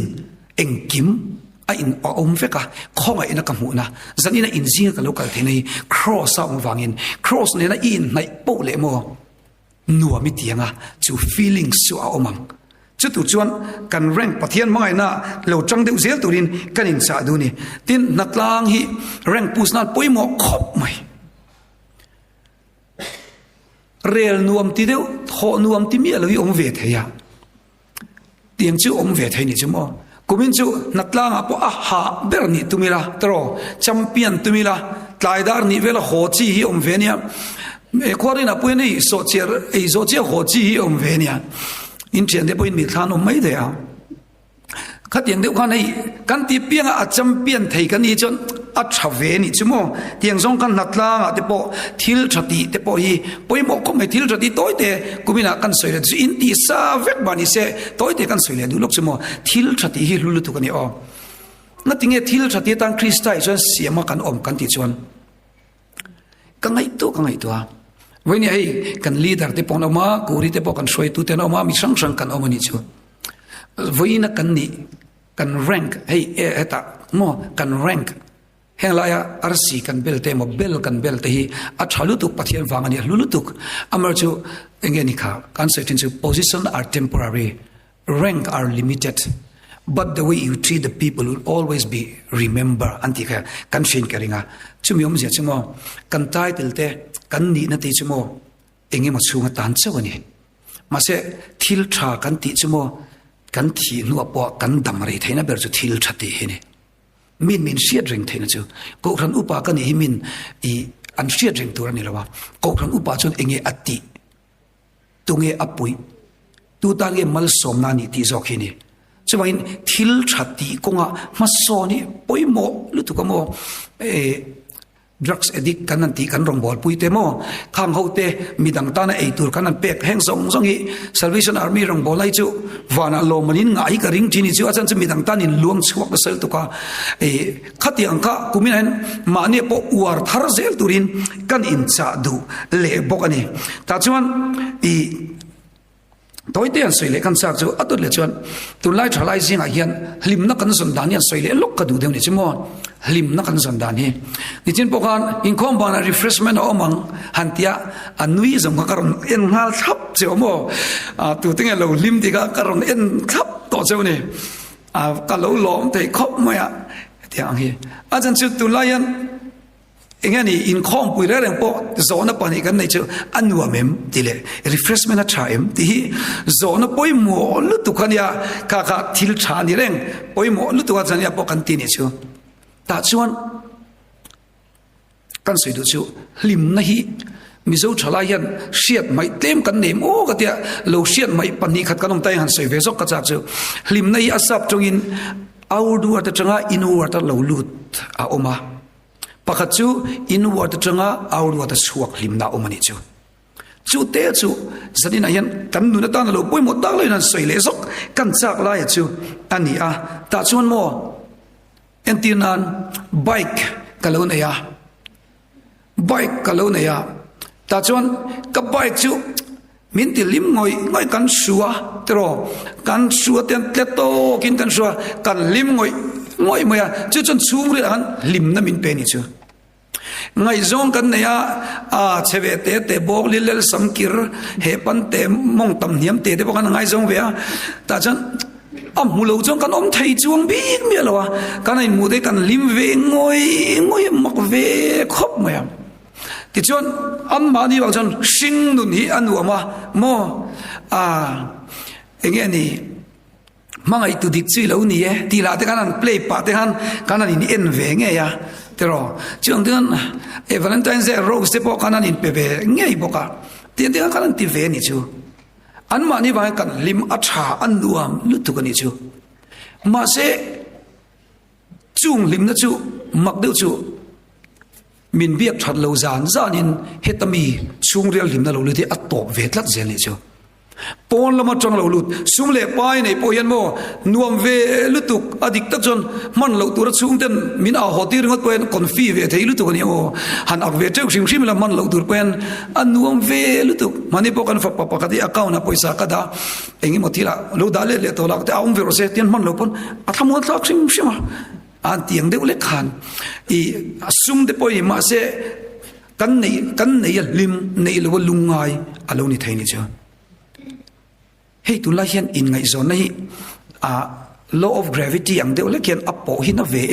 engkim a in om veka khongai na kamu na zanina in zinga ka local thenei cross ang wangin cross ne na in nai po le mo nuwa mi tianga chu feelings su a omang chu tu chuan kan rank pathian mangai na lo chang deuh zel turin kan in sa du ni tin natlang hi rank pusnal poimo khop mai rel nuam ti deuh tho nuam ti mi lo hi om ve theya tiang chu om ve thei ni chu mo kumin chu natlang apo ha berni tumila tro champion tumila tlaidar ni vela ho chi hi om ve nia Equarina puini so chier ho chi om venia in chen de puin mi than om mai de a khat yang de khan ei kan ti pianga a champion thei kan ni chon a thave ni chumo tiang song kan natla te po thil thati te po hi poimo ko me thil thati toy te kumina kan soile chu in ti sa vek bani se toy te kan soile du lok chumo thil thati hi lulu tu kan ni o na tinge thil thati tang kristai chon siama kan om kan ti chon kangai tu a when ai kan leader te pon ma kuri te po kan shoi tu te no ma mi sang kan omani chu voina kan ni kan rank hey eta mo kan rank helaya arsi kan bel te mo bel kan bel te hi a thalu tu pathian wangani lulu tuk amar chu engeni kha kan certain chu position are temporary rank are limited but the way you treat the people will always be remember antika kan shin karinga chumiom je chumo kan title te kan ni na ti chumo engi ma chunga tan chawani mase thil tha kan ti chumo kan thi nu apo kan dam rei theina ber chu thil thati hene min shia drink theina chu ko ran upa kan hi min I an shia drink tur ni lawa ko ran upa chun engi ati tunge apui tu ta ge mal som na ni ti zokhini chumain thil thati konga masoni poimo lutukamo drugs addict kanan ti kan rong bol puite mo khang hote midang ta na ei tur kanan pek heng song hi Salvation Army rong bol lai chu wana lo manin ngai ka ring thini chu achan chu midang tan in luang chuak ka sel tu ka khati angka kumin ma ne po war thar zel turin kan in cha du le bokani ta chuan toy te an soile kan sak chu atot le chuan tu lai thalai sing a hian hlim na kan son dan yan soile lok ka du de ni chimo hlim na kan son dan hi ni chin pokan in khom bana refreshment omang hantia anui zong ka karon en ngal thap che mo tu ting lo lim ti ka karon en thap to che ni ka lo lom te khop moya tiang hi a chan chu tu lai yan engani in khom pui ra reng po zona pani kan nei chu anwa mem tile refreshment a thaim ti zona poi mo lu tu khania ka thil tha ni reng poi mo lu tu ka chania po kan ti ni chu ta chuan kan sei du chu lim na hi mizo thala yan shiat mai tem kan nem o ka tia lo shiat mai pani khat kanom tai han sei ve zok ka cha chu lim na hi asap tongin outdoor ta changa indoor ta lo lut a oma pakhat chu inward atanga outward suak limna omani chu te chu zanina hian kan nuna tan lo poimo tak loin an soile zok kan chak lai chu ani a ta chuan mo entinan bike kalone ya bike kalone ya ta chuan ka bike chu min ti lim ngoi kan suwa tro kan suwa ten tleto kin kan suwa kan lim ngoi moya chu chon chung ri an lim na min pe ni chu ngai zong kan ne ya a cheve te bok lilel samkir he pan te mong tam niam te bokan ngai zong ve ta chan am mulo jong kan om thai chuang bik mi lo kan ai mu de kan lim ve ngoi mak ve khop moya ti chon am ma ni bang chon sing nun hi anu ma mo enge ni mangai tu dik chui lo ni e ti la te kan play pa te han kan ni en ve nge ya tero chung den Valentine's Day rose te po kan ni pe be nge boka ti te kan ti ve ni chu an ma ni ba kan lim atha an nuam lu tu kan ni chu ma se chung lim na chu mak deu chu min biak that lo zanin hetami chung real lim na lo lu ti atop ve tlat zel ni chu pon lama chang lo lut sumle pai nei po yan mo nuam ve lutuk adik tak jon man lo tur chung ten min a hotir ngot pen konfi ve thei lutuk ni o han ak ve cheu sim la man lo tur pen an nuam ve lutuk mani po kan fa pa ka di account na poisa ka da engi motila lo dale le to lak te aum ve ro se ten man lo pon athamo tlak sim an tiang de ule khan I asum de po ma se kan nei lim nei lo lungai alo ni thai ni cha hey tu la hian in ngai zon nei law of gravity ang de ule kian apo hin a ve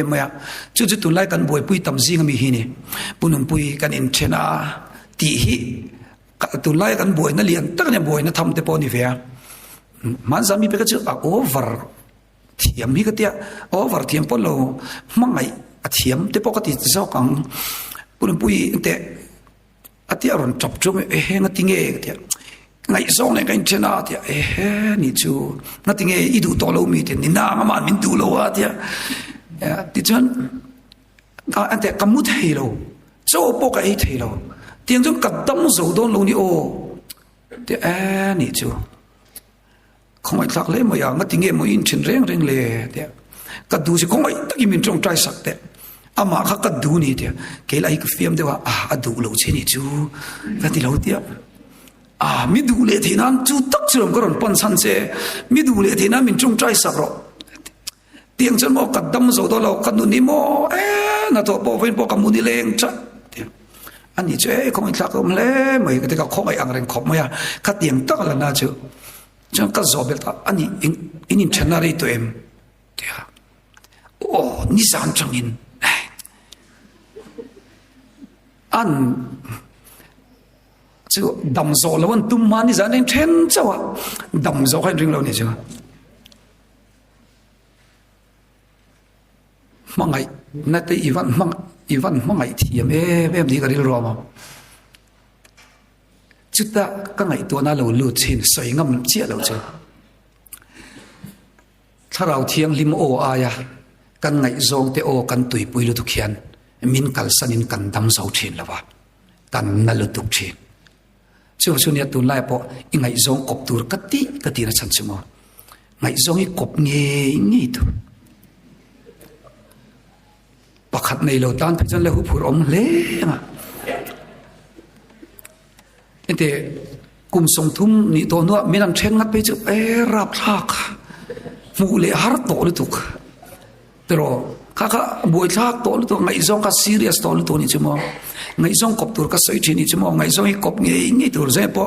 em ya chu tu lai kan boi pui tam jing mi hi ni punum pui kan in thena ti hi tu lai kan boi na lian tak ne boi na tham te po ni ve man zami pe ka chu over thiam hi ka tia over thiam po lo mangai a thiam te po ka ti zo kang punum pui te atia ron chop chum e henga tinge tia ngai zong ne kan chena tia ni chu nothing e idu to lo mi te ni na ma min tu lo a tia ti chan ante kamut he lo cho po ka e the lo tiang jong ka dam zo don lo ni o te ni chu không ai thắc lấy mà yang ngắt tiếng mo in chen reng le te ka du si không ai taki min trong trai sak te ama kha ka du ni te ke lai ka fiam de wa du lo che ni chu ka ti lo tia mi du le thi nan chu tak churam ko ron pon san che mi du le thi na min trong trai sak ro tiang chan mo ka dam zo do lo ka nu ni mo na to po ven po ka mu ni leng cha anh ni che không ai thắc le mai ka te ka không ai ang reng khop ma ya ka tiang tak la na chu chẳng có gió bel ta anh in chanari to em tia ni san chang in an chu dam zo lo an tum man ni zan en chen chawa dam zo khain ring lo ni chu mangai na te ivan mangai thiam em di ka ril ro ma chuta ka ngai to na lo lu chin soi ngam chia lo chu tharau thiang lim o aya kan ngai zong te o kan tui pui lu tu khian min kal sanin kan dam zo thin lawa kan na lu tu thin chu nia tu lai po i ngai zong kop tur kati na chan chumo ngai zong i kop nge tu pakhat nei lo tan phe chan le hu phur om le ma ente kum song thum ni to no minan then ngat pe chu rap thak mu le har to lu tuk pero kaka boi thak to lu to ngai zong ka serious to lu to ni chumo ngai zong kop tur ka soi chi ni chumo ngai zong i kop nge tur ze po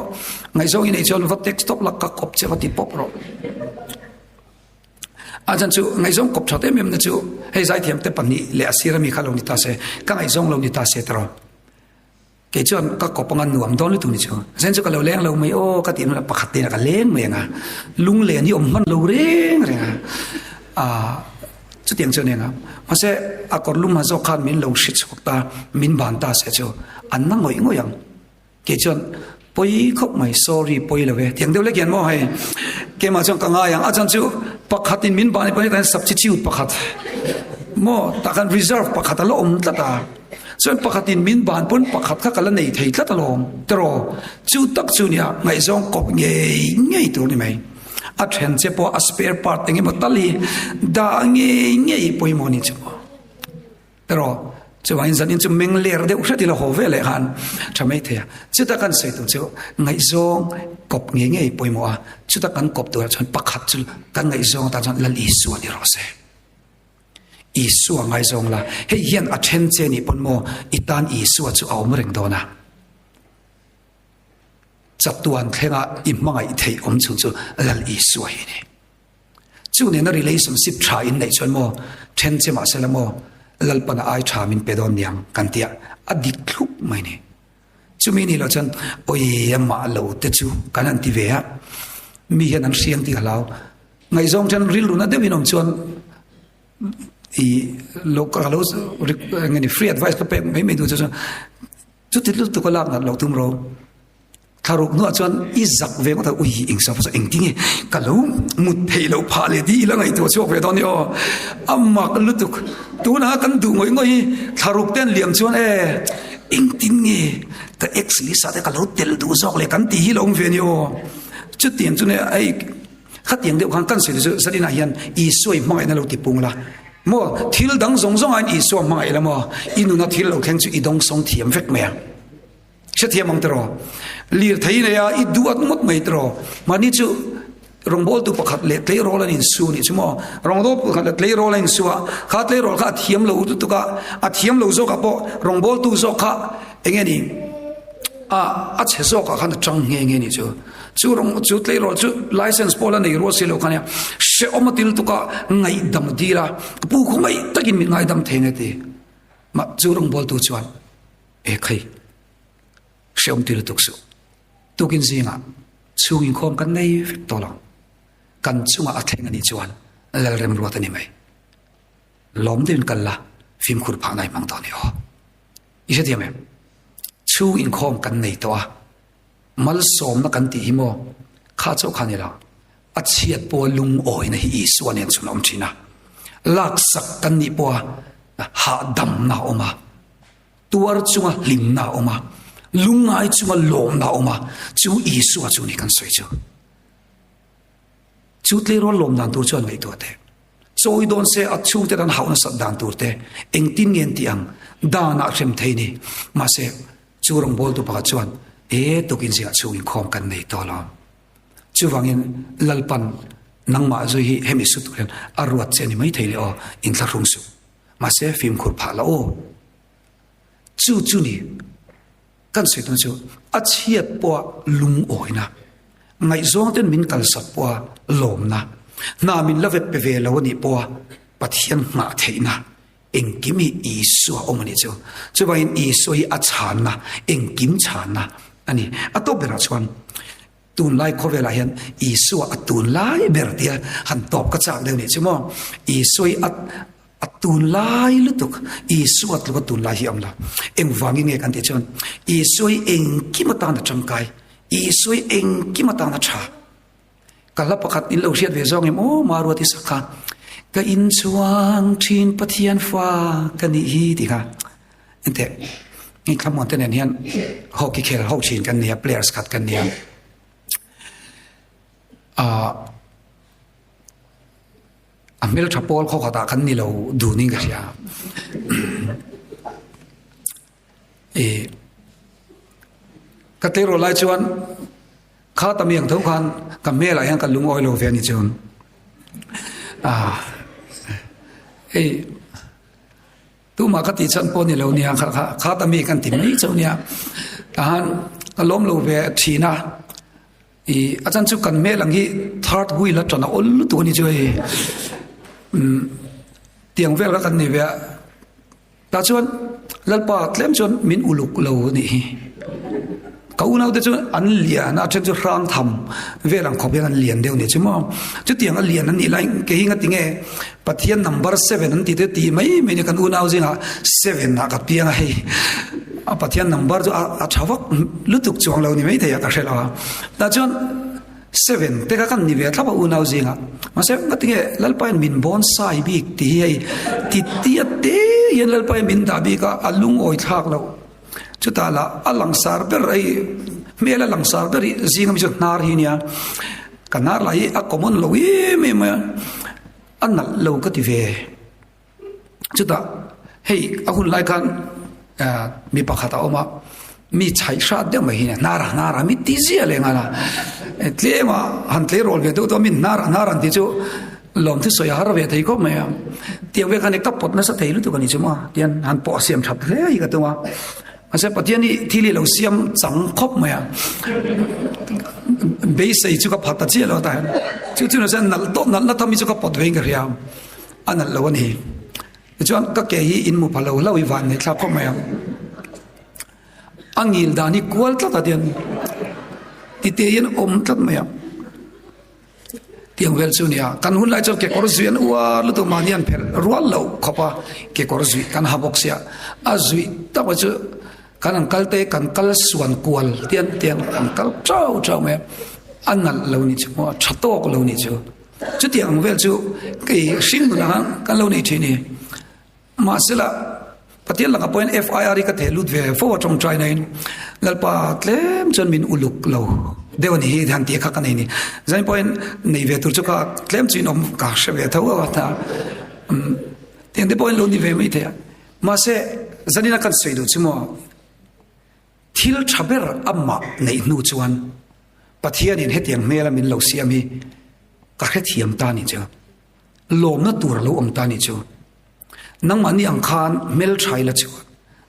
ngai zong i nei chon va tek stop la ka kop che va ti pop ro ajan chu ngai zong kop thate mem na chu hei zai thiam te pani le asira mi khalo ni ta se ka ngai zong lo ni ta se tro ke chon ka kopangan nuam don lu tu ni chu sen chu ka lo leng lo mai o ka tin la pakhat te na ka leng mai nga lung le ni om man lo reng chu tiang chu ne nga ma se a kor lum ma zo khan min lo shit chok ta min ban ta se chu an na ngoi ngoyang ke chon poi khop mai sorry poi lo ve tiang de le kian mo hai ke ma chong ka nga yang a chan chu pakhatin min ban ni substitute pakhat mo takan reserve pakhat alo tlata chuan pakhatin min ban pun pakhat kha kala nei thei tlata lom tro chu tak chu nia ngai zong kop ngei tur ni mai a then che po a spare part engi motali da ngei poimo ni chu tro chu wain zan in chu meng ler de ukhati la ho vele han thamei thea chu ta kan sei tu chu ngai zong kop ngei poimo a chu ta kan kop tu chuan pakhat chu kan ngai zong ta chan lal isu ni ro se isu ngai zong la he hian a then che ni pon mo itan isu chu awm reng dona chatuan khenga imangai thei om chu chu lal isu hi ni chu ne na relationship tha in nei chon mo then che ma se la mo lal pana ai tha min pedon niang kan tia adik thlup mai ne chu mi ni lo chan oi ma lo te chu kan an ti ve ha mi hian an siang ti halau ngai zong chan ril lu na de binom chon i local halos ngani free advice ka pe mai du chu ti lu tu ko lak na lo tum ro tharuk no chuan i zak ve ko ta ui ing sa fa eng tinge ka lo mut thei lo pha le di la ngai to chok ve don yo amma ka lu tuk tu na kan du ngoi tharuk ten liam chuan eng tinge ta ex li sa te ka lo tel du zok le kan ti hi long ve ni o chu tiang chu ne ai khatiang de kan se chu sadina hian i soi mai na lo ti pung la mo thil dang zong zong an i so mai la mo inu na thil lo kheng chu i dong song thiam vek me se thiam ang tro lir thei na ya i duat mot mai tro mani chu rongbol tu pakhat le tlei rol an in su ni chumo rongdo pakhat le tlei rol in suwa kha tlei rol kha thiam lo tu ka a thiam lo zo ka po rongbol tu zo kha engeni a che zo ka khan chang nge ni chu rong chu tlei rol chu license pola nei ro se lo khania she omatil tu ka ngai dam dira pu khumai takin mi ngai dam thene ti ma chu rongbol tu chuan e khai she omtil tu su tukin zinga chungin khom kan nei fek tolo kan chunga atheng ani chuan lal rem ruat ani mai lom din kalla phim khur pha nai mang to ni o ise diame chu in khom kan nei to a mal som na kan ti hi mo kha cho khanila a chiat po lung oi na hi iswan en chunom thina lak sak kan ni po ha dam na oma tuar chunga lim na oma lungai chunga lom na oma chu isu chu ni kan soi chu tle ro lom dan tur chuan ngai to te choi don se a chu te dan hauna sat dan tur te eng tin ngen ti ang da na rem thei ni ma se chu rong bol tu pa chuan to kin sia chu in khom kan nei to la chu wangin lalpan nangma zo hi hemi su tu ren arwat che ni mai thei le o in thla rung su ma se phim khur pha la o chu ni kan se tu chu a chiat po lung oina ngai zong ten min kal sat po lom na min love pe ve lo ni po pathian ma theina engkimi isu omani chu bain isu hi a chan na engkim chan na ani ato bera chuan tun lai khovela hian isu a tun lai ber dia han top ka chak le ni chumo isu atun lai lutuk isu atlu tun lai hi amla eng wangi nge kan ti chon isu eng kimata na changkai isu eng kimata na cha kala pakhat in lo riat ve zong em o maruati sakha ka in chuang thin pathian fa kan ni hi ti kha ente ni khamon ten hian hockey khel ho chin kan nia players khat kan nia amel thapol kho khata kan ni lo du ning ga sia katero lai chuan kha tamiang thau khan kamela yang kan lung oi lo ve ni chun tu ma ka ti chan po ni lo nia kha tami kan ti mai chau nia han kalom lo ve thina achan chu kan me lang hi third wheel atana ol tu ni joi tiang vel ka kan ni ve ta chuan lalpa tlem chuan min uluk lo ni kaunau te chu an lian a chen chu rang tham velang khobian an lian deu ni chumo chu tiang a lian an ni lai ke hinga tinge pathian number 7 an ti te ti mai me ni kan unau jinga 7 na ka pianga hei a pathian number chu a thawak lutuk chuang lo ni mai thei ta hrela ta chuan 7 te ka kan ni ve thapa u nau zinga ma se ngatinge lalpai min bon sai bi ti hei ti ti te yen lalpai min da bi ka alung oi thak lo chuta la alang sar ber ai mela lang sar ber zinga mi chu nar hi nia kanar lai a common lo me ma anal lo ka ti ve chuta hei ahun lai kan mi pakhata oma mi chai sha de ma hi nara mi ti zia le ngala tlema han tle rol ve do to min nara ti chu lom thi soya har ve thei ko me tiang ve kan ek pot na sa thei lu tu kan ni chuma tian han po siam thap le hi ka tuwa ase patian ni thili lo siam chang khop me be sei chu ka phata chi lo ta chu na san nal to nal na thami chu ka pot ve ngar yam anal lo ni chuan ka ke hi in mu phalo lo i van ne thla ko me angil dani kwal tla ta dian ti te yen om tlat me tiang vel chunia kan hun lai chol ke kor zuan wa lu to manian pher rual lo khopa ke kor zui kan habok sia azui ta ba chu kan kal te kan kal suan kwal tian kan kal chau me anal lo ni chu chato ko lo ni chu tiang vel chu ke sing na kan lo ni chini ma sila patian la ka point FIR ka the lut ve fo trong china in lalpa tlem chon min uluk lo dewan hi dhan ti kha kanai ni zain point nei ve tur chu ka tlem chin om ka she ve thawa ta ten de point lo ni ve mai the ma se zanina kan sei do chimo thil thaber amma nei nu chuan pathian in hetiang mela min lo siami ka khe thiam ta ni chu lom na tur lo om ta ni chu nang mani ang khan mel thai la chu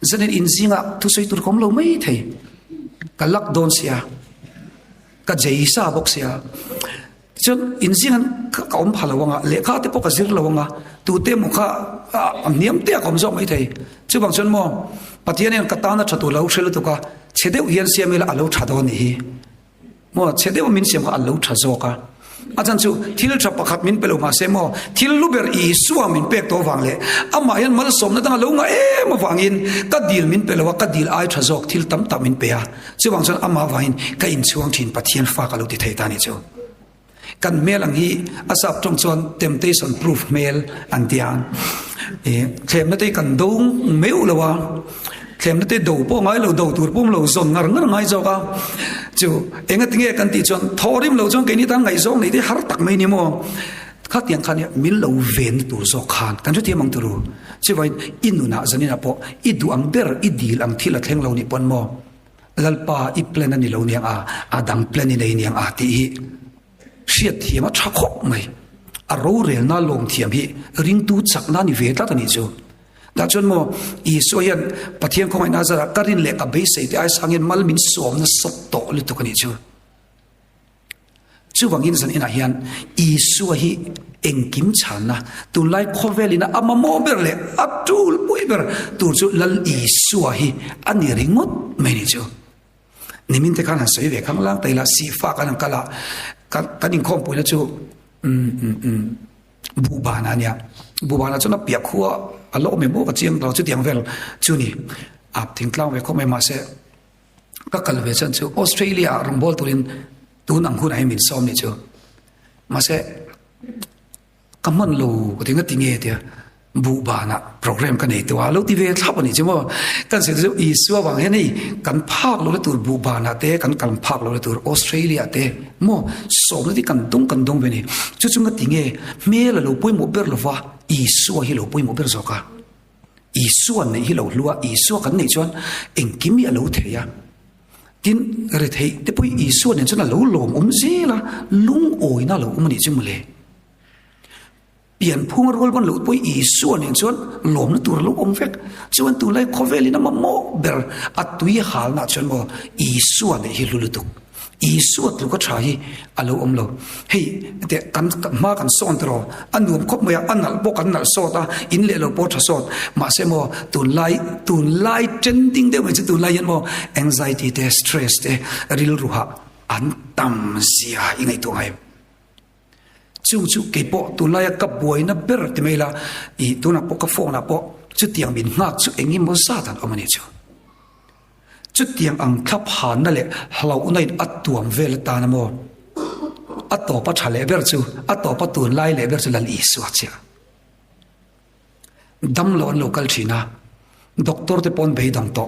zanin in zinga tu sei tur kom lo mai thei ka lak don sia ka jeisa bok sia chon in zingan ka om phalawanga le kha te poka zir lawanga tu te mukha amniam te kom zo mai thei chu bang chon mo patian en katana thatu lo shel tu ka chedeu hian siamela alo thado ni mo chedeu min siam ka alo thazo ka ajan chu thil tha pakhat min pelo ma semo thil luber I suwa min pek to wangle ama yan mal som na tang lo nga ma wangin ka dil min pelo ka dil ai tha jok thil tam tam min pe ya chu wang chan ama wain ka in chuang thin pathian fa ka lo ti thei ta ni chu kan melang hi asap trong chon temptation proof mel an tian thlem na te kan dong meu lawa thlem na te do po ngai lo do tur pum lo zon ngar ngai zo ka chu enga tinge kan ti chon thorim lo chon ke ni tan ngai zong nei te har tak mai ni mo kha tiang khan ya min lo ven tur zo khan kan chu ti mang turu chi vai inuna zanina po I du ang ber I dil ang thila thleng lo ni pon mo lalpa I plan ani lo niang a adang plan ni nei niang a ti hi shiat hi ma tha khop mai a ro rel na lom thiam hi ring tu chak na ni ve ta ni chu da chon mo I soyan pathian khong na zara karin le ka be sei te ai sangin mal min som na sop to lu to kani chu chu wangin san ina hian I su hi engkim chana tu lai khovelina ama mo berle atul puiber tur chu lal I su hi ani ringot me ni chu nimin te kana sei ve khang lang taila si fa kana kala kanin khom puina chu bubana nia bubana chu na pia khuwa alo me bo ka chiang lo chu tiang vel chu ni ap thing tlang ve khome ma se ka kal ve chan chu Australia rumbol turin tun ang hun ai min som ni chu ma se kaman lo ko tinga tinge tia bu bana program ka nei to alo ti ve thap ni chu mo kan se chu I suwa wang he nei kan phak lo le tur bu bana te kan phak lo le tur Australia te mo som ni kan dong ve ni chu chu nga tinge me la lo poi mo ber lo wa I suwa hi lo poi mo ber zo ka I suwa nei hi lo lua I suwa kan nei chuan eng kimi a lo the ya tin re thei te poi I suwa nen chuan a lo lom zela lung oi na lo ni chu mule pian phung rol bon lo poi I suwa nen chuan lom na tur lo vek chuan tu lai khoveli na mo ber atui hal na chuan mo I suwa nei hi lu tu I suwa lu ka thai alo lo hei te kan ma kan son tro anum khop moya anal bo kan nal so ta in le lo po tha so ma se mo tu lai trending de mo tu lai mo anxiety te stress te ril ruha an tam sia ingai to ngai chu ke po tu lai ka boi na ber te mela I tu na po ka fo na po chu tiang bin ngak chu engi mo sa tan omani chu chu tiang ang khap han na le hlau unai atuam vel ta na mo atopa thale ber chu atopa tun lai le ber chu lal isu achia dam lon local thina doctor te pon bei dang to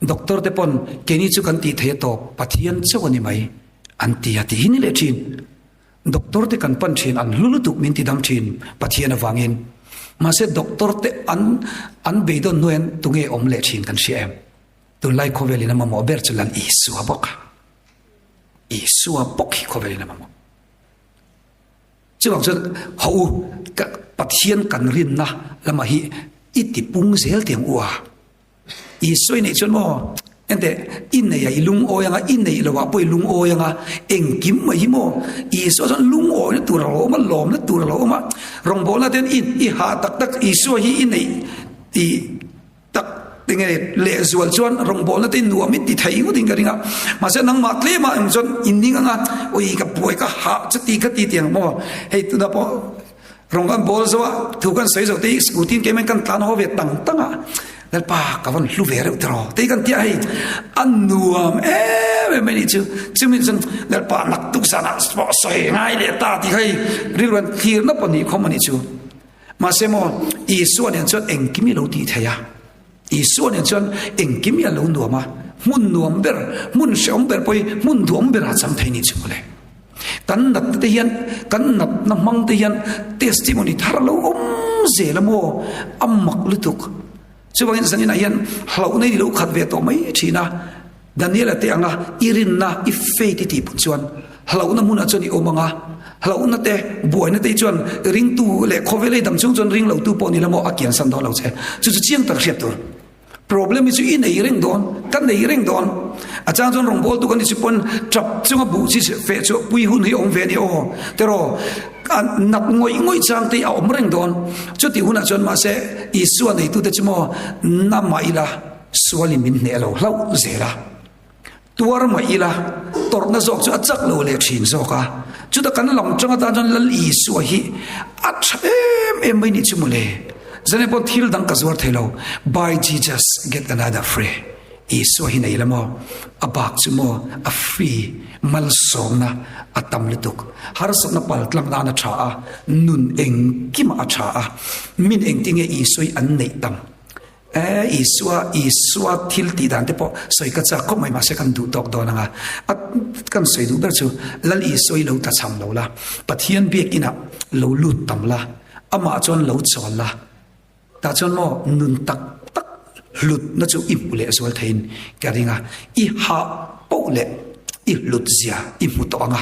doctor te pon keni chu kan ti the to pathian chawani mai an ti ati hin le thin doctor te kan pan thin an lulutuk min ti dam thin pathian awangin ma se doctor te an be don noen tunge om le thin kan siam tu lai khovelina ma mo ber chu lal isu abok isu abok khovelina ma mo chu chu hau ka pathian kan rin na lama hi iti pung zel tiang uwa isoi nei chon mo ente in nei ai lung o yanga in nei lo wa poi lung o yanga eng kim mai mo iso son lung o ne tur ro ma lom ne tur ro ma rong bol na ten in I ha tak tak iso hi in nei ti tak tinge le zual chuan rong bol na tin nuam ti thai ngo ding garinga ma se nang ma tle ma em chon in ding anga oi ka poi ka ha chati ka ti tiang mo hei tu da po rong kan bol zo tu kan sei zo ti scooty ke men kan tan ho ve tang tanga dal pa ka von lu ve re tro te kan ti ai an nuam e me ni chu min san dal pa nak tu sana spo soi ngai le ta ti hai rilwan khir na pani khomani chu ma se mo I suan en chon eng kimi lo ti thaya I suan en chon eng kimi lo nuama mun nuam ber mun shom ber poi mun duam ber a cham thai ni chu le kan nat te hian kan nat na mang te hian testimony thar lo zela mo amak lutuk chuwangin sanina hian hlau nei lo khat ve to mai thina Daniel te anga irin na I faith ti pun chuan hlau na mun a choni omanga hlau na te boy na te chuan ring tu le khovele dam chung chon ring lo tu poni lamo akian san do lo che chu chiang tar khiat tur problem is in a ring don kan nei ring don a chang chon rong bol tu kan sipon trap chunga bu chi fe chu pui hun hi ong ve ni o tero nat ngoi chang te a om ring don chu ti huna chon ma se I suan nei tu te chmo na mai la suali min ne lo hlau zera tuar ma ila tor na zok chu achak lo le thin zoka chu da kan long changa ta jon lal I su hi at em mai ni chumule zane po thil dang kazwar thelo by Jesus get another free I su hi nei lamo abak chumo a free mal somna atam lituk har sokna pal tlang na tha a nun eng kim a tha a min eng tinge I soi an nei tam iswa thil ti dan te po soi ka cha khom mai ma se kan du tok do nanga at kan soi du ber chu lal I soi lo ta cham lo la pathian bek ina lo lut tam la ama chon lo chol la ta chon mo nun tak tak lut na chu ipule aswal thein karinga I ha po le I lut zia I mu to anga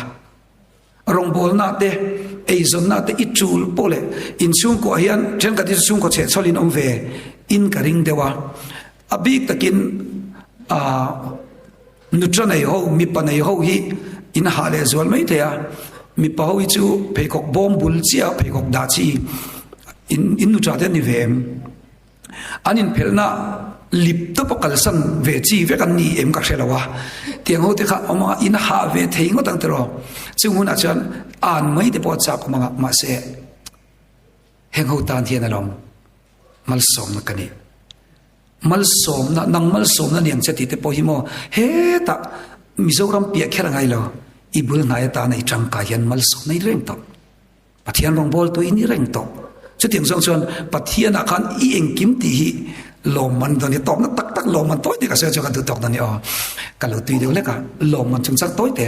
rong bol na te ei zon na te I chul pole in chung ko hian chen ka ti chung ko che cholin om ve in karing dewa abik takin nutranai ho mi panai ho hi in hale zol mai te ya mi pa ho chu phekok bom bul chia phekok da chi in nutra te ni vem anin phelna lip to pakal san ve chi ve kan ni em ka khelawa tiang ho te kha oma in ha ve theingo tang tero chunguna chan an mai te po cha ko ma se heng ho tan thian along mal som na kani mal som na nang mal som na niang chati te po hi mo he ta mizoram pia khera ngai lo ibul ngai ta nei chang ka hian mal som nei reng to pathian rong bol to in reng to chu tiang song chon pathian a khan I eng kim ti hi lom man don ni top na tak tak lom man toy ti ka se chu ka tu tok na ni o ka lo tui de le ka lom man chung chak toy te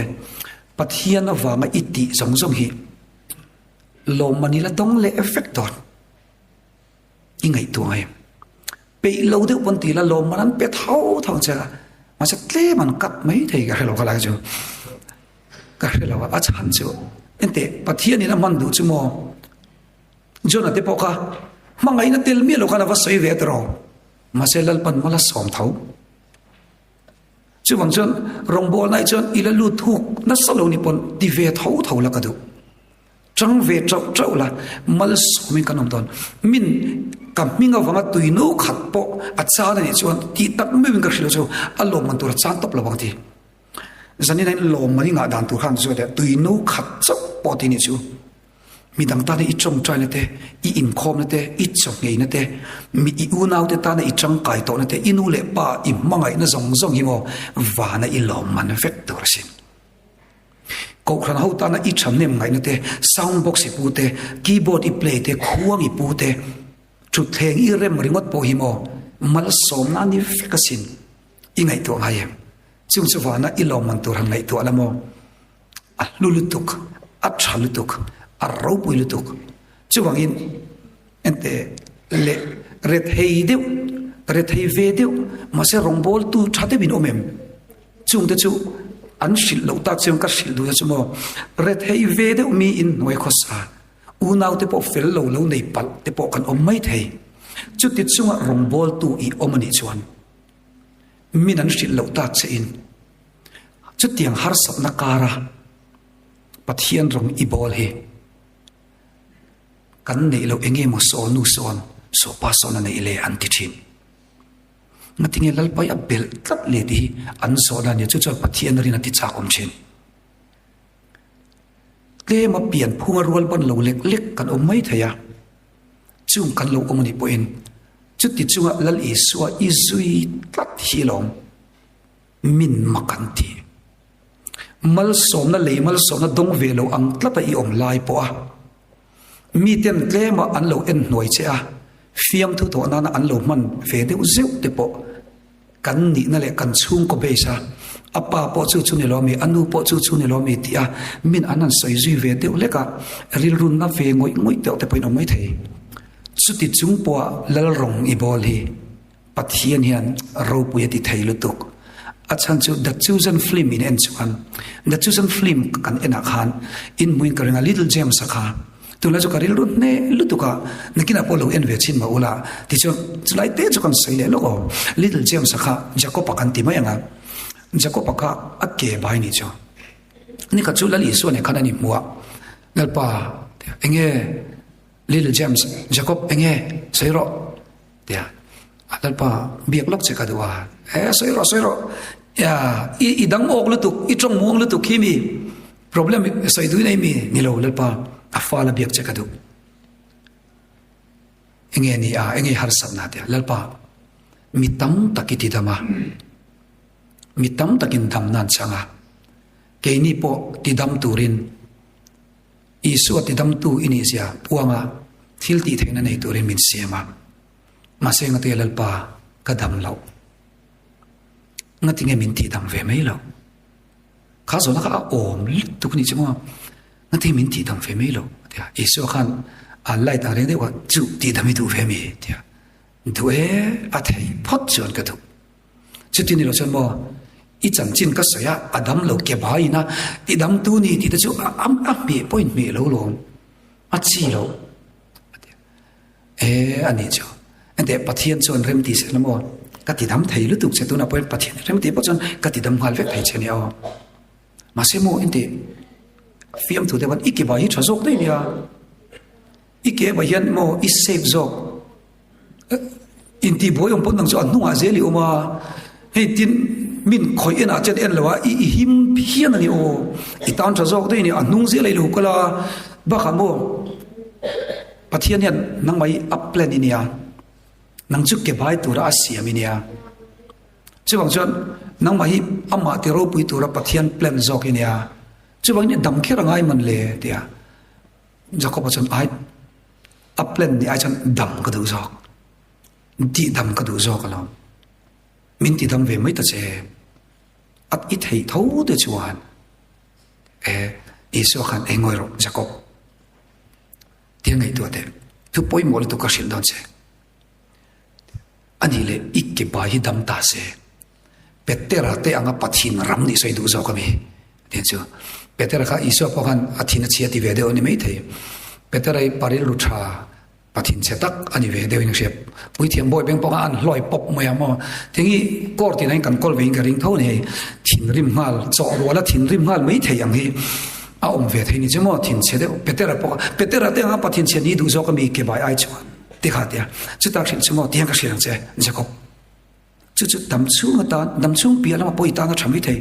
pathian na wa ma iti song song hi lom man ni la dong le effect don ingai tu ai pe lo de pon ti la lom man pe thau thang cha ma se tle man kat mai thei ka helo ka la chu ka helo a chan chu ente pathian ni na man du chu mo jona te poka mangai na tel mi lo kana va soi ve tro ma se lal pan mala som thau chu wang chon rong bol nai chon ila lu thuk na salo ni pon ti ve thau thau la ka du chang ve chau chau la mal somi kanom don min kam minga wanga tuino khat po acha na ni chon ti tak me wing ka khilo chu alom man tur chan top la wang ti zani nai lom mani nga dan tu khan chu de tuino khat chau po ti ni chu mi dang ta ne I chong trai na te I in khom na te I chok ngei na te mi I u nau te ta na I chang kai to na te inu le pa I mangai na zong zong hi mo wa na I lom man vek tur sin cậu khăn hậu ta na ít chấm nem ngay nữa thế sound box i pu thế keyboard i play thế khuang i pu thế chút thèn i rem ringot po hi mo mal som na ni fekasin i ngai to ngai em chung chu wa na i lo man tur han ngai to ala mo a lulutuk a chalutuk a ro lutuk chu wang in ente le ret hei deu ret hei ve deu ma se rong bol tu thate bin omem chung te chu an shil lo tak chung ka shil du chu mo ret hei ve deu mi in noi khosa u nau te po fel lo lo nei pal te po kan om mai thei chu ti chunga rong bol tu i omani chuan min an shil lo tak che in chu tiang har sap na kara pathian rong i bol he kan nei lo enge mo so nu son so pa so na nei le an ti thin ngatinge lalpai a bel tlat le di an so na ni chu chu pathian rin ati cha om chin le ma pian phunga rual ban lo lek lek kan om mai thaya chung kan lo om ni po in chu ti chunga lal i suwa i zui tlat hi lom min makanti mal som na le mal som na dong ve lo ang tlata i om lai po a mi ten tle ma an lo en noi che a fiam thu to na an lo man ve de zeu te po kan ni na le kan chung ko be sa apa po chu chu ni lo mi anu po chu chu ni lo mi ti a min anan sai zui ve de le ka ril run na ve ngoi ngoi te te pai no mai thei chu ti chung po lal rong i bol hi pathian hian ro pu ti thei lu tuk achan chu the chosen film in enchuan the chosen film kan ena khan in muin karenga little gem sakha tula chu karil rut ne lutuka nakina polo en ve chin ma ula ti chu chulai te chu kan sei le lo little gem sakha jacob kan ti mai anga jacob ka akke bai ni chu ni ka chu lali so ne khanani muwa nalpa enge little gems jacob enge seiro tia atalpa biak lok che ka duwa seiro ya i dang ok lutuk i trong muang lutuk kimi problem sai du nei mi ni lo lalpa afala biak che ka du enge ni a enge har sab na tia lalpa mitam takiti dama mitam takin dam nan changa ke ni po ti dam turin isu ti dam tu ini sia puanga thil ti theina nei turin min sema masenga te lalpa kadam lo ngatinge min ti dam ve mai lo khazo na ka om lit tu ni chmo ngati min ti dam ve mai lo tia isu khan alai ta re de wa chu ti dam tu ve mi tia du e a thei phot chon ka tu chu ti ni lo chon mo i chan chin ka saya adam lo ke bai na ti dam tu ni ti ta chu am mi point mi lo lo a chi lo ani chu ante pathian chon rem ti se na mo ka ti dam thei lu tuk se tu na point pathian rem ti po chon ka ti dam hal ve thei che ne o ma se mo ente fiam tu de ban iki bai tha zok dei nia ike ba yan mo is save zok inti boy om pon nang so anu a zeli uma he tin min khoi ena chen en lawa i him hian ani o i tan tha zok dei ni anung ze lei lu kala ba khamo pathian yan nang mai up plan inia nang chu ke bai tu ra asia minia chuwang chon nang mai ama te ro pui tu ra pathian plan zok inia chuwang ni dam khera ngai man le tia jakob chon ai up plan ni ai chon dam ka du zok ti dam ka du zok ala min ti dam ve mai ta che at i thei tho de chuan iso khan engoi ro jakob tiang ngai tu te tu poi mol tu ka shil don che ani le ikke ba hi dam ta se petera te anga pathin ram ni sai du zo ka mi ten chu petera kha iso po khan athina chia ti ve de oni mai thei petera i paril lu tha pathin che tak ani ve de ing shep pui thiam boy beng po an hloi pop moya mo tingi kor ti nai kan kol vein ka ring tho ne thin rim hal cho wala thin rim hal mai thei ang hi a om ve thei ni chemo thin che de petera te anga pathin che ni du zo ka mi ke bai ai chu ti kha tia chu tak shin chemo tiang ka shirang che jakob chu dam chu ngata dam chung pi ala poi ta na thami thei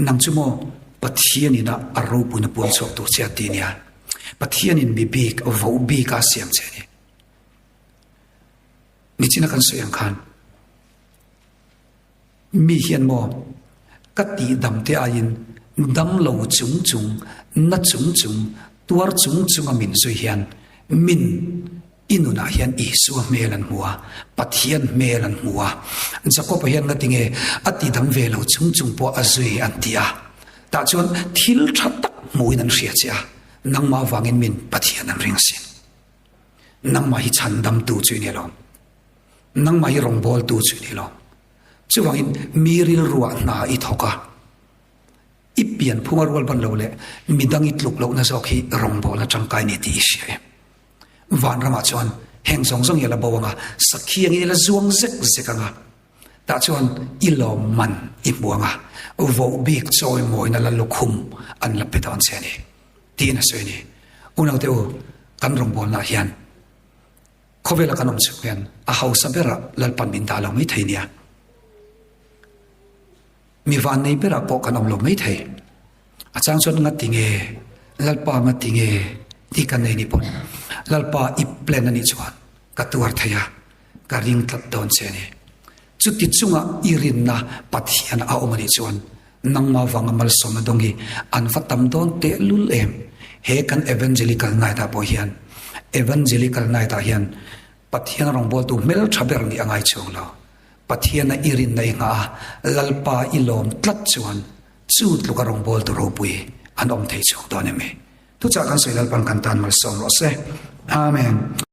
nang chu mo pathian ina aro pu na pon chok tu che ti nia pathian in big of bi ka siam che ni china kan soyang khan mi hian mo ka ti dam te ain dam lo chung chung na chung chung tuar chung chung amin zui hian min inuna hian isu melan muwa pathian melan muwa jacob hian nga tinge ati dam ve lo chung chung po azui antia ta chuan thil thatak muinan ria cha nangma wangin min pathian an ring sin nangma hi chandam tu chui ni lo nangma hi rongbol tu chui ni lo chuwangin miril ruwa na i thoka ipian phumarwal ban lo le midang itluk lo na zo khi rongbol na changkai ni ti sia van rama chuan heng zong zong yala bawanga sakhiang ila zuang zek zekanga ta chuan ilom man ibuanga vo big choi moi na la lukhum an la petan cheni tina soini unau teu kan rongbol na hian khowela kanom chuan a hausa bera lalpan bin dalo mai thainia mi van nei bera po kanom lo mai thai achang chon nga tinge lalpa ma tinge ti kan nei ni pon lalpa i plan ani chuan katuar thaya ka ring tlat don cheni chuti chunga irin na pathian a omani chuan nangma wanga mal som dongi an fatam don te lul em he kan evangelical nai ta bo hian evangelical nai ta hian pathian rongbol tu mel thaber ni angai chung lo pathian a irin nei nga lalpa ilom tlat chuan chut luka rongbol tu ropui an om thei chung don me tu cha kan soilal pan kan tan mal som ro se amen.